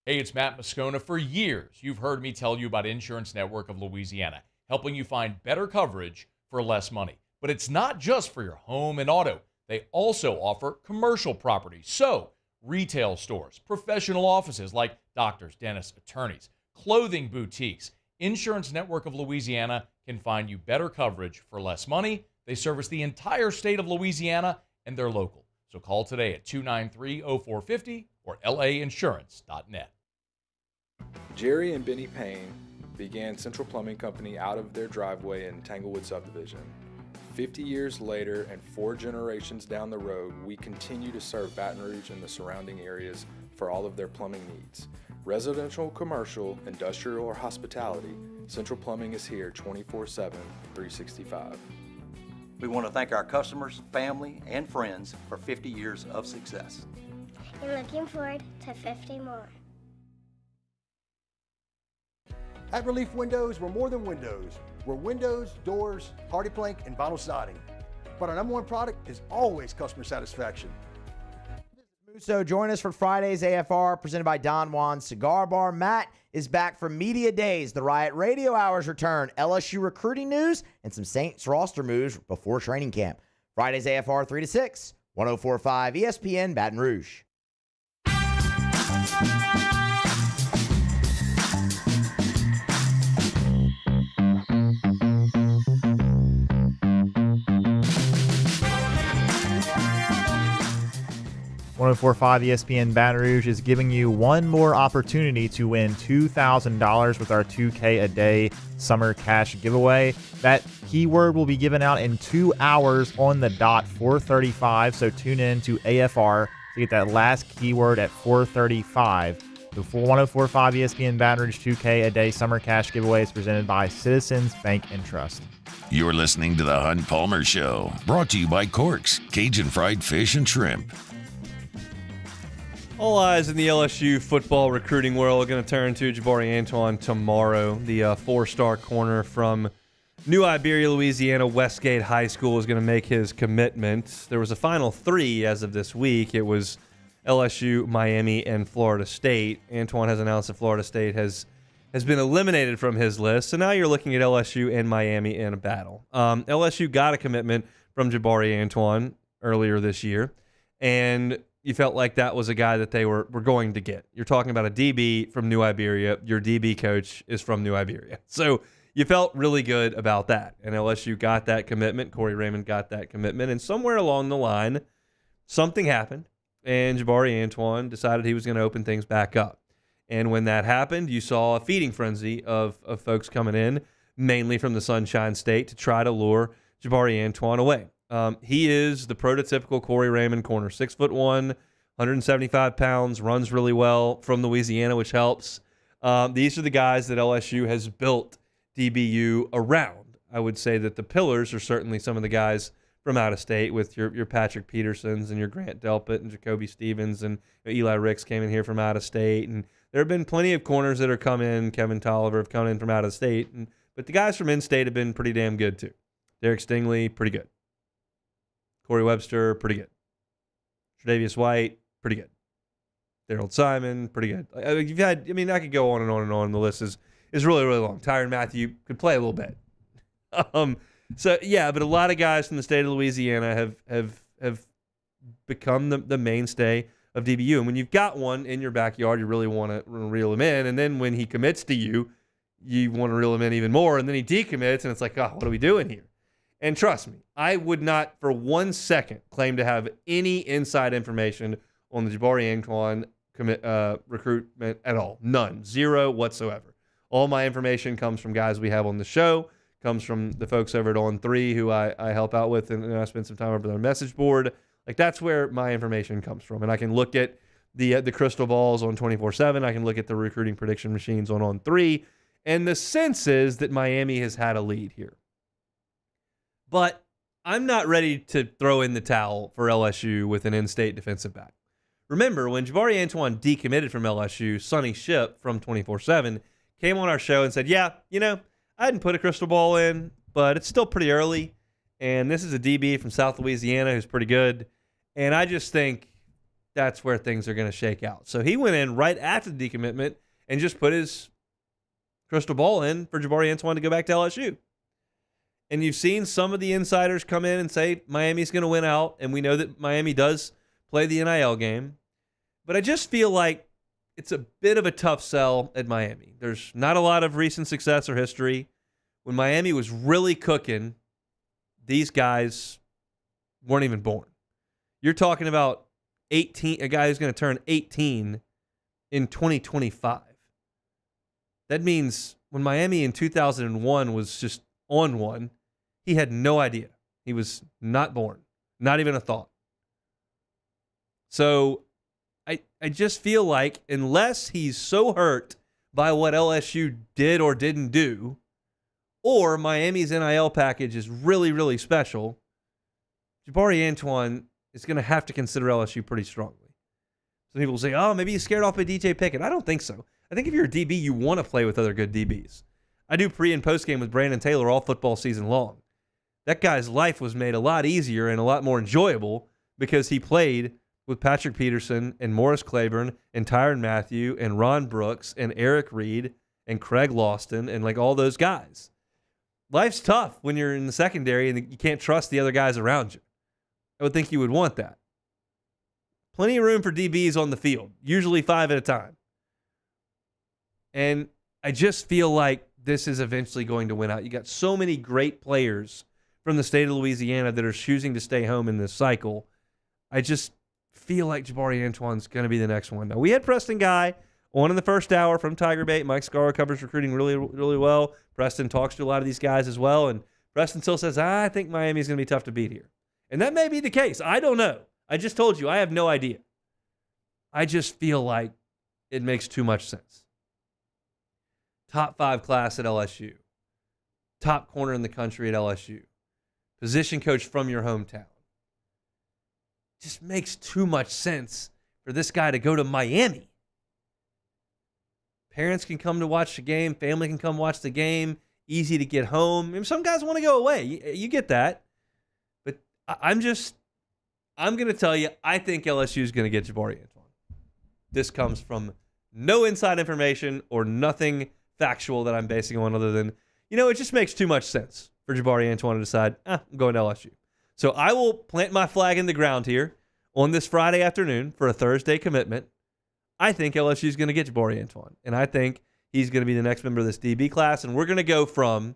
M: Hey, it's Matt Moscona. For years, you've heard me tell you about Insurance Network of Louisiana, helping you find better coverage for less money. But it's not just for your home and auto. They also offer commercial property. So, retail stores, professional offices like doctors, dentists, attorneys, clothing boutiques. Insurance Network of Louisiana can find you better coverage for less money. They service the entire state of Louisiana, and they're local. So call today at 293-0450 or lainsurance.net.
N: Jerry and Benny Payne began Central Plumbing Company out of their driveway in Tanglewood subdivision. 50 years later and 4 generations down the road, we continue to serve Baton Rouge and the surrounding areas for all of their plumbing needs. Residential, commercial, industrial, or hospitality, Central Plumbing is here 24/7, 365.
P: We want to thank our customers, family, and friends for 50 years of success.
R: And looking forward to 50 more.
Q: At Relief Windows, we're more than windows. We're windows, doors, hardy plank, and vinyl siding. But our number one product is always customer satisfaction.
O: So join us for Friday's AFR presented by Don Juan's Cigar Bar. Matt is back for Media Days. The Riot Radio Hours return, LSU recruiting news, and some Saints roster moves before training camp. Friday's AFR 3 to 6, 104.5 ESPN Baton Rouge.
E: 104.5 ESPN Baton Rouge is giving you one more opportunity to win $2,000 with our 2K a day summer cash giveaway. That keyword will be given out in 2 hours on the dot, 4:35. So tune in to AFR to get that last keyword at 4:35. The 104.5 ESPN Baton Rouge 2K a day summer cash giveaway is presented by Citizens Bank and Trust.
F: You're listening to The Hunt Palmer Show, brought to you by Corks, Cajun Fried Fish and Shrimp.
G: All eyes in the LSU football recruiting world are going to turn to Jabari Antoine tomorrow. The four-star corner from New Iberia, Louisiana, Westgate High School is going to make his commitment. There was a final 3 as of this week. It was LSU, Miami, and Florida State. Antoine has announced that Florida State has been eliminated from his list. So now you're looking at LSU and Miami in a battle. LSU got a commitment from Jabari Antoine earlier this year, and you felt like that was a guy that they were going to get. You're talking about a DB from New Iberia. Your DB coach is from New Iberia. So you felt really good about that. And LSU got that commitment. Corey Raymond got that commitment. And somewhere along the line, something happened, and Jabari Antoine decided he was going to open things back up. And when that happened, you saw a feeding frenzy of folks coming in, mainly from the Sunshine State, to try to lure Jabari Antoine away. He is the prototypical Corey Raymond corner, 6'1", 175 pounds, runs really well, from Louisiana, which helps. These are the guys that LSU has built DBU around. I would say that the pillars are certainly some of the guys from out of state, with your Patrick Petersons and your Grant Delpit and Jacoby Stevens, and Eli Ricks came in here from out of state. And there have been plenty of corners that are come in. Kevin Tolliver have come in from out of state. But the guys from in-state have been pretty damn good, too. Derek Stingley, pretty good. Corey Webster, pretty good. Tre'Davious White, pretty good. Daryl Simon, pretty good. I could go on and on and on. The list is really, really long. Tyrann Mathieu could play a little bit. So yeah, but a lot of guys from the state of Louisiana have become the mainstay of DBU. And when you've got one in your backyard, you really want to reel him in. And then when he commits to you, you want to reel him in even more. And then he decommits, and it's like, what are we doing here? And trust me, I would not for 1 second claim to have any inside information on the Jabari Antoine recruitment at all. None. Zero whatsoever. All my information comes from guys we have on the show, comes from the folks over at On3 who I help out with, and I spend some time over their message board. Like, that's where my information comes from. And I can look at the crystal balls on 24/7. I can look at the recruiting prediction machines on On3. And the sense is that Miami has had a lead here. But I'm not ready to throw in the towel for LSU with an in-state defensive back. Remember, when Jabari Antoine decommitted from LSU, Sonny Shipp from 24/7 came on our show and said, I hadn't put a crystal ball in, but it's still pretty early. And this is a DB from South Louisiana who's pretty good. And I just think that's where things are going to shake out. So he went in right after the decommitment and just put his crystal ball in for Jabari Antoine to go back to LSU. And you've seen some of the insiders come in and say Miami's going to win out, and we know that Miami does play the NIL game. But I just feel like it's a bit of a tough sell at Miami. There's not a lot of recent success or history. When Miami was really cooking, these guys weren't even born. You're talking about a guy who's going to turn 18 in 2025. That means when Miami in 2001 was just on one, he had no idea. He was not born, not even a thought. So I just feel like unless he's so hurt by what LSU did or didn't do, or Miami's NIL package is really, really special, Jabari Antoine is going to have to consider LSU pretty strongly. Some people say, oh, maybe he's scared off by DJ Pickett. I don't think so. I think if you're a DB, you want to play with other good DBs. I do pre- and post-game with Brandon Taylor all football season long. That guy's life was made a lot easier and a lot more enjoyable because he played with Patrick Peterson and Morris Claiborne and Tyrann Mathieu and Ron Brooks and Eric Reed and Craig Lawston and like all those guys. Life's tough when you're in the secondary and you can't trust the other guys around you. I would think you would want that. Plenty of room for DBs on the field, usually 5 at a time. And I just feel like this is eventually going to win out. You got so many great players from the state of Louisiana that are choosing to stay home in this cycle. I just feel like Jabari Antoine's going to be the next one. Now, we had Preston Guy on in the first hour from Tiger Bait. Mike Scarra covers recruiting really, really well. Preston talks to a lot of these guys as well. And Preston still says, I think Miami's going to be tough to beat here. And that may be the case. I don't know. I just told you, I have no idea. I just feel like it makes too much sense. Top 5 class at LSU. Top corner in the country at LSU. Position coach from your hometown. Just makes too much sense for this guy to go to Miami. Parents can come to watch the game. Family can come watch the game. Easy to get home. I mean, some guys want to go away. You get that. But I'm going to tell you, I think LSU is going to get Jabari Antoine. This comes from no inside information or nothing factual that I'm basing on other than, it just makes too much sense for Jabari Antoine to decide, I'm going to LSU. So I will plant my flag in the ground here on this Friday afternoon for a Thursday commitment. I think LSU is going to get Jabari Antoine, and I think he's going to be the next member of this DB class, and we're going to go from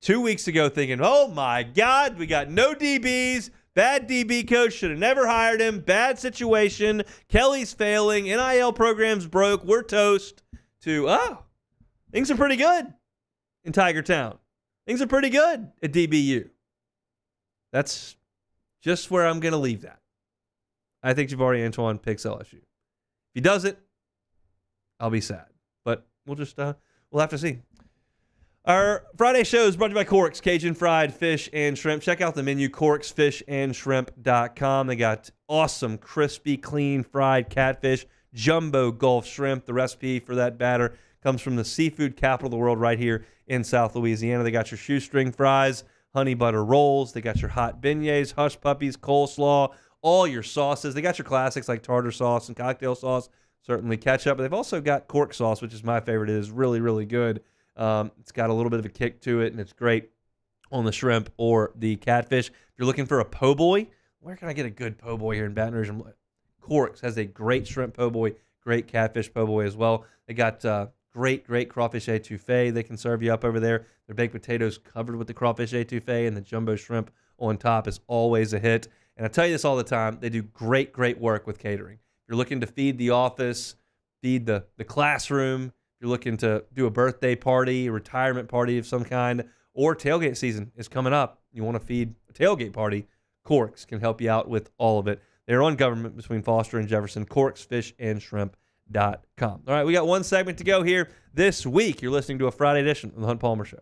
G: 2 weeks ago thinking, oh, my God, we got no DBs, bad DB coach, should have never hired him, bad situation, Kelly's failing, NIL programs broke, we're toast, to, things are pretty good in Tiger Town. Things are pretty good at DBU. That's just where I'm going to leave that. I think Jabari Antoine picks LSU. If he doesn't, I'll be sad. But we'll just we'll have to see. Our Friday show is brought to you by Corks, Cajun Fried Fish and Shrimp. Check out the menu, corksfishandshrimp.com. They got awesome, crispy, clean, fried catfish, jumbo Gulf shrimp. The recipe for that batter comes from the seafood capital of the world right here in South Louisiana. They got your shoestring fries, honey butter rolls. They got your hot beignets, hush puppies, coleslaw, all your sauces. They got your classics like tartar sauce and cocktail sauce, certainly ketchup. But they've also got cork sauce, which is my favorite. It is really, really good. It's got a little bit of a kick to it, and it's great on the shrimp or the catfish. If you're looking for a po' boy, where can I get a good po' boy here in Baton Rouge? Corks has a great shrimp po' boy, great catfish po' boy as well. They got great crawfish etouffee they can serve you up over there. Their baked potatoes covered with the crawfish etouffee and the jumbo shrimp on top is always a hit. And I tell you this all the time, they do great work with catering. If you're looking to feed the office, feed the classroom, if you're looking to do a birthday party, a retirement party of some kind, or tailgate season is coming up, you want to feed a tailgate party, Corks can help you out with all of it. They're on Government between Foster and Jefferson, corksfishandshrimp.com. All right, we got one segment to go here this week. You're listening to a Friday edition of The Hunt Palmer Show.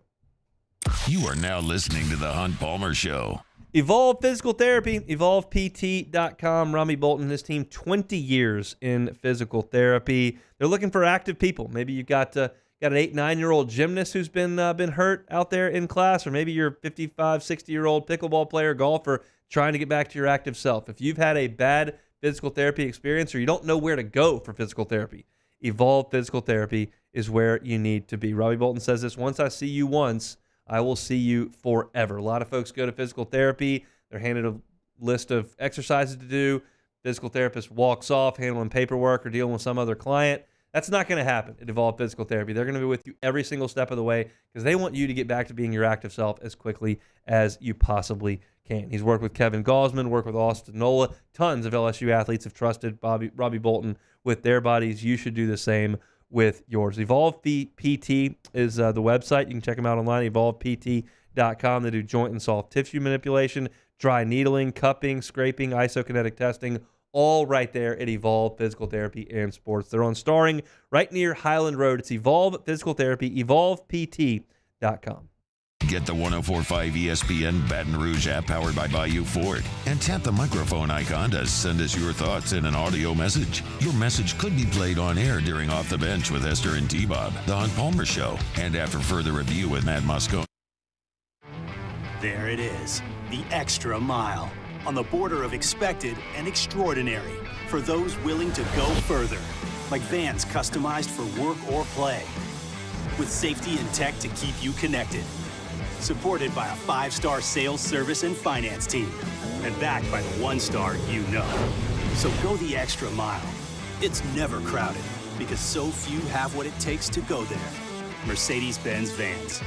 F: You are now listening to The Hunt Palmer Show.
G: Evolve Physical Therapy, evolvept.com. Rami Bolton and his team, 20 years in physical therapy. They're looking for active people. Maybe you've got an 8-9-year-old gymnast who's been hurt out there in class, or maybe you're a 55, 60-year-old pickleball player, golfer, trying to get back to your active self. If you've had a bad physical therapy experience or you don't know where to go for physical therapy, Evolve Physical Therapy is where you need to be. Robbie Bolton says this, once I see you once, I will see you forever. A lot of folks go to physical therapy. They're handed a list of exercises to do. Physical therapist walks off handling paperwork or dealing with some other client. That's not going to happen at Evolve Physical Therapy. They're going to be with you every single step of the way because they want you to get back to being your active self as quickly as you possibly can. He's worked with Kevin Gaussman, worked with Austin Nola. Tons of LSU athletes have trusted Robbie Bolton with their bodies. You should do the same with yours. Evolve PT is the website. You can check them out online, evolvept.com. They do joint and soft tissue manipulation, dry needling, cupping, scraping, isokinetic testing, all right there at Evolve Physical Therapy and Sports. They're on Starring right near Highland Road. It's Evolve Physical Therapy, evolvept.com.
F: Get the 104.5 ESPN Baton Rouge app powered by Bayou Ford and tap the microphone icon to send us your thoughts in an audio message. Your message could be played on air during Off the Bench with Esther and T-Bob, The Hunt Palmer Show, and after further review with Matt Moscone.
A: There it is, the extra mile, on the border of expected and extraordinary for those willing to go further, like vans customized for work or play, with safety and tech to keep you connected. Supported by a 5-star sales, service, and finance team. And backed by the 1-star you know. So go the extra mile. It's never crowded because so few have what it takes to go there. Mercedes-Benz Vans.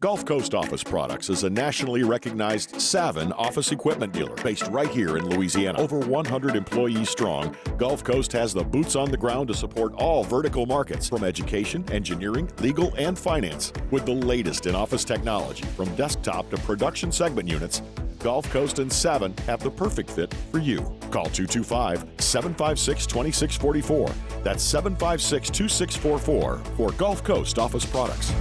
V: Gulf Coast Office Products is a nationally recognized Savin office equipment dealer based right here in Louisiana. Over 100 employees strong, Gulf Coast has the boots on the ground to support all vertical markets, from education, engineering, legal, and finance. With the latest in office technology, from desktop to production segment units, Gulf Coast and Savin have the perfect fit for you. Call 225-756-2644. That's 756-2644 for Gulf Coast Office Products.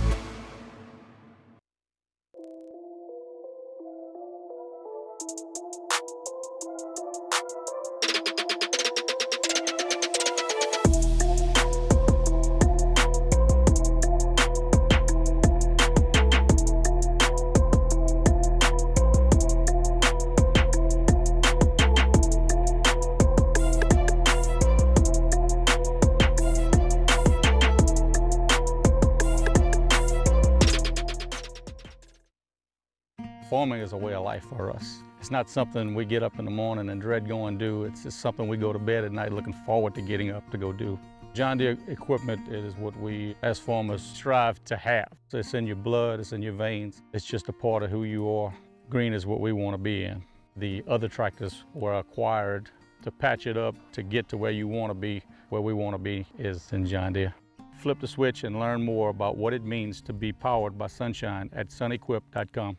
U: Farming is a way of life for us. It's not something we get up in the morning and dread going do. It's just something we go to bed at night looking forward to getting up to go do. John Deere equipment is what we as farmers strive to have. It's in your blood, it's in your veins. It's just a part of who you are. Green is what we want to be in. The other tractors were acquired to patch it up to get to where you want to be. Where we want to be is in John Deere. Flip the switch and learn more about what it means to be powered by sunshine at sunequip.com.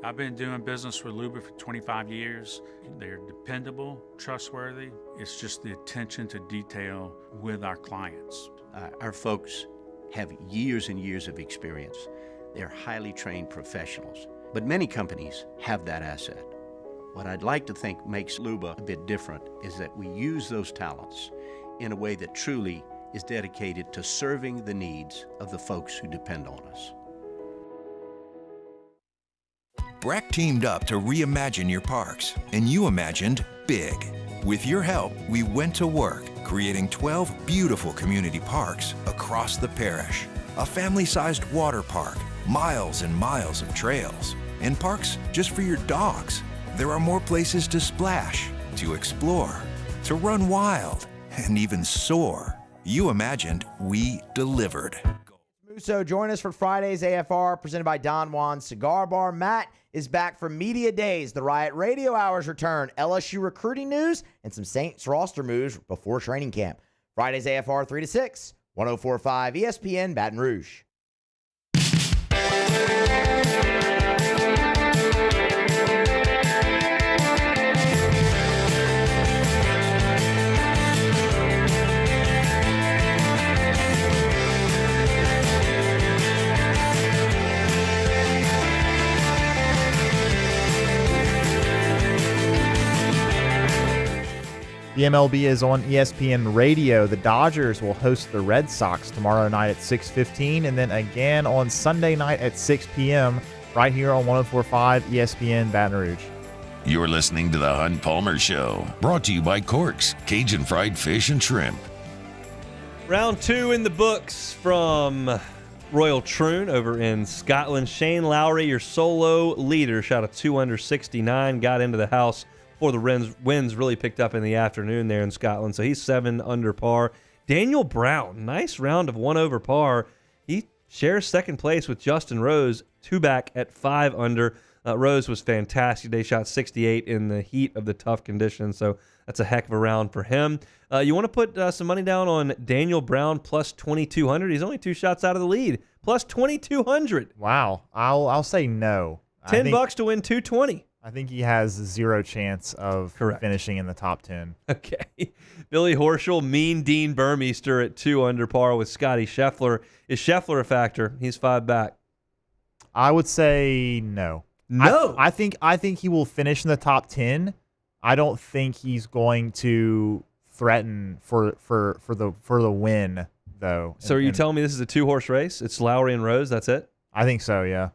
J: I've been doing business with Luba for 25 years. They're dependable, trustworthy. It's just the attention to detail with our clients.
K: Our folks have years and years of experience. They're highly trained professionals, but many companies have that asset. What I'd like to think makes Luba a bit different is that we use those talents in a way that truly is dedicated to serving the needs of the folks who depend on us.
I: Breck teamed up to reimagine your parks, and you imagined big. With your help, we went to work, creating 12 beautiful community parks across the parish. A family-sized water park, miles and miles of trails, and parks just for your dogs. There are more places to splash, to explore, to run wild, and even soar. You imagined, we delivered.
O: So join us for Friday's AFR presented by Don Juan Cigar Bar. Matt is back for Media Days. The Riot Radio Hours return, LSU recruiting news, and some Saints roster moves before training camp. Friday's AFR 3 to 6, 104.5 ESPN Baton Rouge.
E: The MLB is on ESPN Radio. The Dodgers will host the Red Sox tomorrow night at 6:15 and then again on Sunday night at 6 p.m. right here on 104.5 ESPN Baton Rouge.
F: You're listening to The Hunt Palmer Show, brought to you by Corks, Cajun Fried Fish and Shrimp.
G: Round 2 in the books from Royal Troon over in Scotland. Shane Lowry, your solo leader, shot a 2 under 69, got into the house before the winds really picked up in the afternoon there in Scotland. So he's 7 under par. Daniel Brown, nice round of 1 over par. He shares second place with Justin Rose, 2 back at 5 under. Rose was fantastic. They shot 68 in the heat of the tough conditions, so that's a heck of a round for him. You want to put some money down on Daniel Brown plus 2,200? He's only 2 shots out of the lead. Plus 2,200.
E: Wow. I'll say no.
G: $10 to win 220.
E: I think he has 0 chance of finishing in the top 10.
G: Okay. Billy Horschel, Mean Dean Burmeister at 2 under par with Scotty Scheffler. Is Scheffler a factor? He's 5 back.
E: I would say no.
G: No.
E: I think he will finish in the top 10. I don't think he's going to threaten for the win though.
G: So are you telling me this is a 2-horse race? It's Lowry and Rose, that's it?
E: I think so, yeah.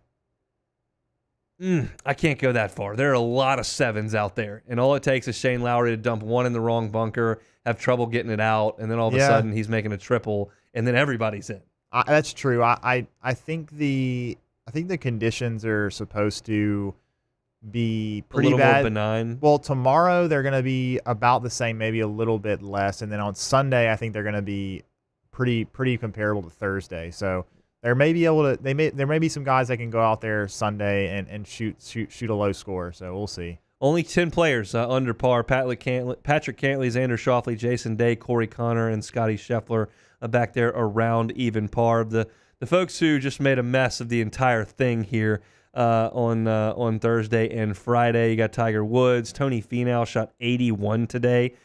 G: I can't go that far. There are a lot of 7s out there, and all it takes is Shane Lowry to dump 1 in the wrong bunker, have trouble getting it out, and then all of a sudden he's making a triple, and then everybody's in.
E: That's true. I think the conditions are supposed to be pretty
G: a little
E: bad.
G: More benign.
E: Well, tomorrow they're going to be about the same, maybe a little bit less, and then on Sunday I think they're going to be pretty comparable to Thursday. So there may be some guys that can go out there Sunday and shoot a low score. So we'll see.
G: Only 10 players under par. Patrick Cantley, Xander Schauffele, Jason Day, Corey Connor, and Scotty Scheffler back there around even par. The folks who just made a mess of the entire thing here on Thursday and Friday. You got Tiger Woods. Tony Finau shot 81 today.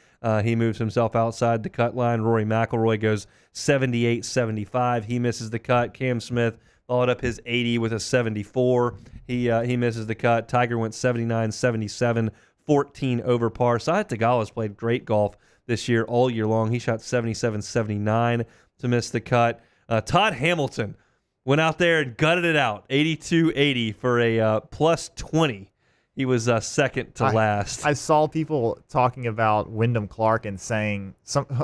G: He moves himself outside the cut line. Rory McIlroy goes 78-75. He misses the cut. Cam Smith followed up his 80 with a 74. He misses the cut. Tiger went 79-77, 14 over par. Syed Tagala's played great golf this year all year long. He shot 77-79 to miss the cut. Todd Hamilton went out there and gutted it out, 82-80 for a plus 20. He was second to last.
E: I saw people talking about Wyndham Clark and saying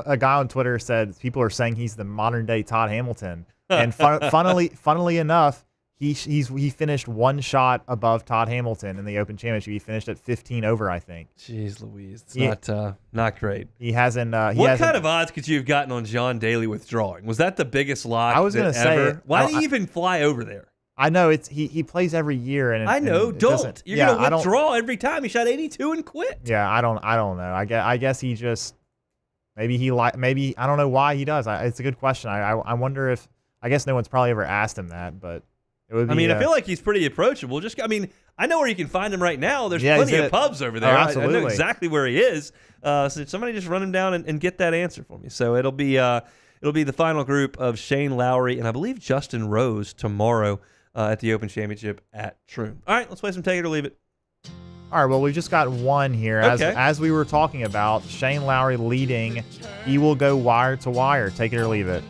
E: a guy on Twitter said people are saying he's the modern day Todd Hamilton. And funnily enough, he finished 1 shot above Todd Hamilton in the Open Championship. He finished at 15 over, I think.
G: Jeez Louise, it's not great.
E: He hasn't.
G: What kind of odds could you have gotten on John Daly withdrawing? Was that the biggest lock?
E: I was going to say.
G: Why do you even fly over there?
E: I know he plays every year, and
G: I know.
E: And
G: don't. You're going to withdraw every time. He shot 82 and quit.
E: Yeah, I don't know. I guess he just maybe I don't know why he does. It's a good question. I wonder if I guess no one's probably ever asked him that, but it would be.
G: I feel like he's pretty approachable. I know where you can find him right now. There's plenty of pubs over there.
E: Oh, absolutely.
G: I know exactly where he is. So somebody just run him down and get that answer for me. So it'll be the final group of Shane Lowry and I believe Justin Rose tomorrow at the Open Championship at Troon. All right, let's play some Take It or Leave It.
E: All right, well, we've just got one here. As we were talking about, Shane Lowry leading. He will go wire to wire. Take it or leave it.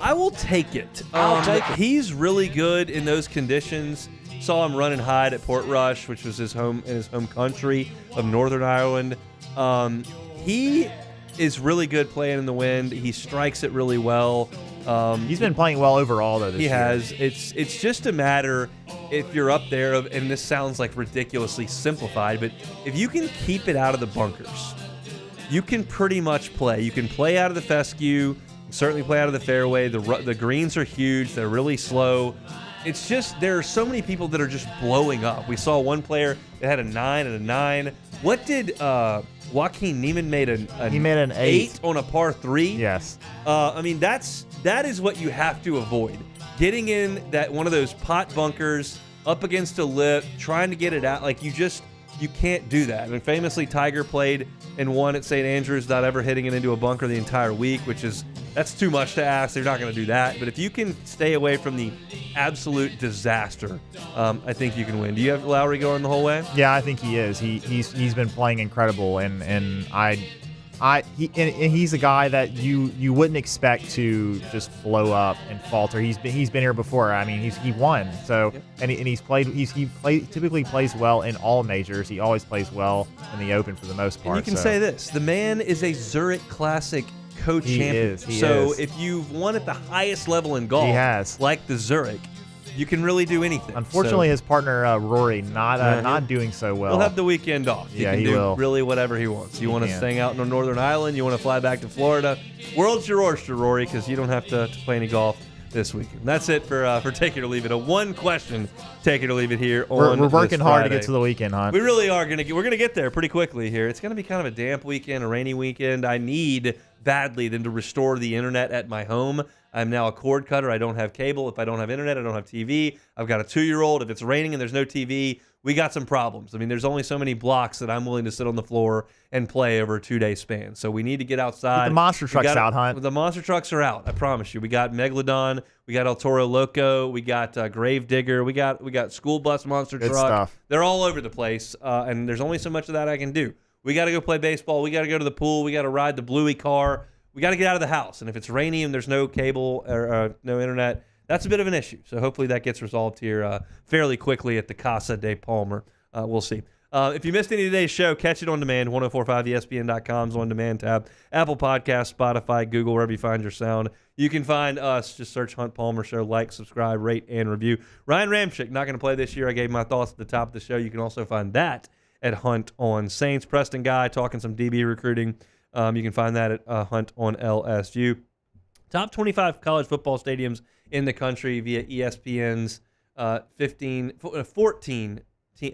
G: I will take it. I'll take it. He's really good in those conditions. Saw him running hide at Portrush, which was his home country of Northern Ireland. He is really good playing in the wind. He strikes it really well.
E: He's been playing well overall, though, this year.
G: He has. It's just a matter, if you're up there, and this sounds like ridiculously simplified, but if you can keep it out of the bunkers, you can pretty much play. You can play out of the fescue, certainly play out of the fairway. The greens are huge. They're really slow. It's just there are so many people that are just blowing up. We saw one player that had a 9 and a 9. What did Joaquin Neiman made
E: He made an 8
G: on a par 3?
E: Yes.
G: That is what you have to avoid. Getting in that one of those pot bunkers up against a lip, trying to get it out. Like you can't do that. I mean, famously, Tiger played and won at St. Andrews without ever hitting it into a bunker the entire week, that's too much to ask. They're not going to do that. But if you can stay away from the absolute disaster, I think you can win. Do you have Lowry going the whole way?
E: Yeah, I think he is. He's been playing incredible, and He's a guy that you wouldn't expect to just blow up and falter. He's been here before. I mean, he won. So and he's played. He typically plays well in all majors. He always plays well in the Open for the most part.
G: And you can say this: the man is a Zurich Classic co-champion.
E: So
G: if you've won at the highest level in golf,
E: he has,
G: like the Zurich, you can really do anything.
E: Unfortunately, his partner Rory not doing so well.
G: He'll have the weekend off. He can do really whatever he wants. You want to stay out on Northern Island? You want to fly back to Florida? World's your oyster, Rory, because you don't have to play any golf this weekend. That's it for Take It or Leave It. A one-question Take It or Leave It here on
E: We're working hard to
G: Friday.
E: get to the weekend, Hunt.
G: We really are we're gonna get there pretty quickly here. It's gonna be kind of a damp weekend, a rainy weekend. I need badly then to restore the internet at my home. I'm now a cord cutter. I don't have cable. If I don't have internet, I don't have TV. I've got a 2-year-old. If it's raining and there's no TV, we got some problems. I mean, there's only so many blocks that I'm willing to sit on the floor and play over a 2-day span. So we need to get outside.
E: Get the monster trucks out, Hunt.
G: The monster trucks are out. I promise you. We got Megalodon. We got El Toro Loco. We got Gravedigger. We got school bus monster
E: Good
G: truck.
E: Stuff.
G: They're all over the place, and there's only so much of that I can do. We got to go play baseball. We got to go to the pool. We got to ride the Bluey car. We got to get out of the house. And if it's rainy and there's no cable or no internet, that's a bit of an issue. So hopefully that gets resolved here fairly quickly at the Casa de Palmer. We'll see. If you missed any of today's show, catch it on demand, 1045ESPN.com's on demand tab, Apple Podcasts, Spotify, Google, wherever you find your sound. You can find us. Just search Hunt Palmer Show, like, subscribe, rate, and review. Ryan Ramchick, not going to play this year. I gave my thoughts at the top of the show. You can also find that at Hunt on Saints. Preston Guy talking some DB recruiting. You can find that at Hunt on LSU. Top 25 college football stadiums in the country via ESPN's 14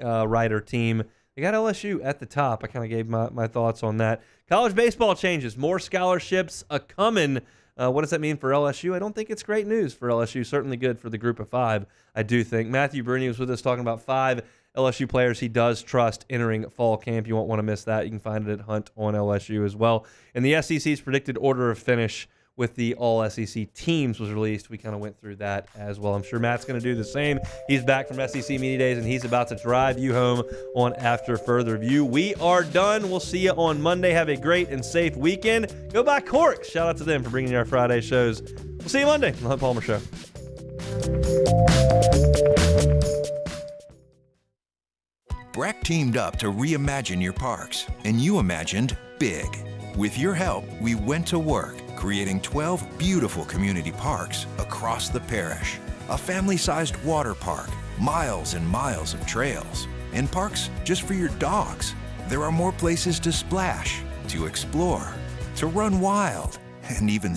G: writer team. They got LSU at the top. I kind of gave my thoughts on that. College baseball changes. More scholarships a-coming. What does that mean for LSU? I don't think it's great news for LSU. Certainly good for the group of 5, I do think. Matthew Bruni was with us talking about 5 LSU players he does trust entering fall camp. You won't want to miss that. You can find it at Hunt on LSU as well. And the SEC's predicted order of finish with the all-SEC teams was released. We kind of went through that as well. I'm sure Matt's going to do the same. He's back from SEC Media Days, and he's about to drive you home on After Further Review. We are done. We'll see you on Monday. Have a great and safe weekend. Go by Corks. Shout out to them for bringing you our Friday shows. We'll see you Monday on the Hunt Palmer Show.
I: Breck teamed up to reimagine your parks, and you imagined big. With your help, we went to work, creating 12 beautiful community parks across the parish. A family-sized water park, miles and miles of trails, and parks just for your dogs. There are more places to splash, to explore, to run wild, and even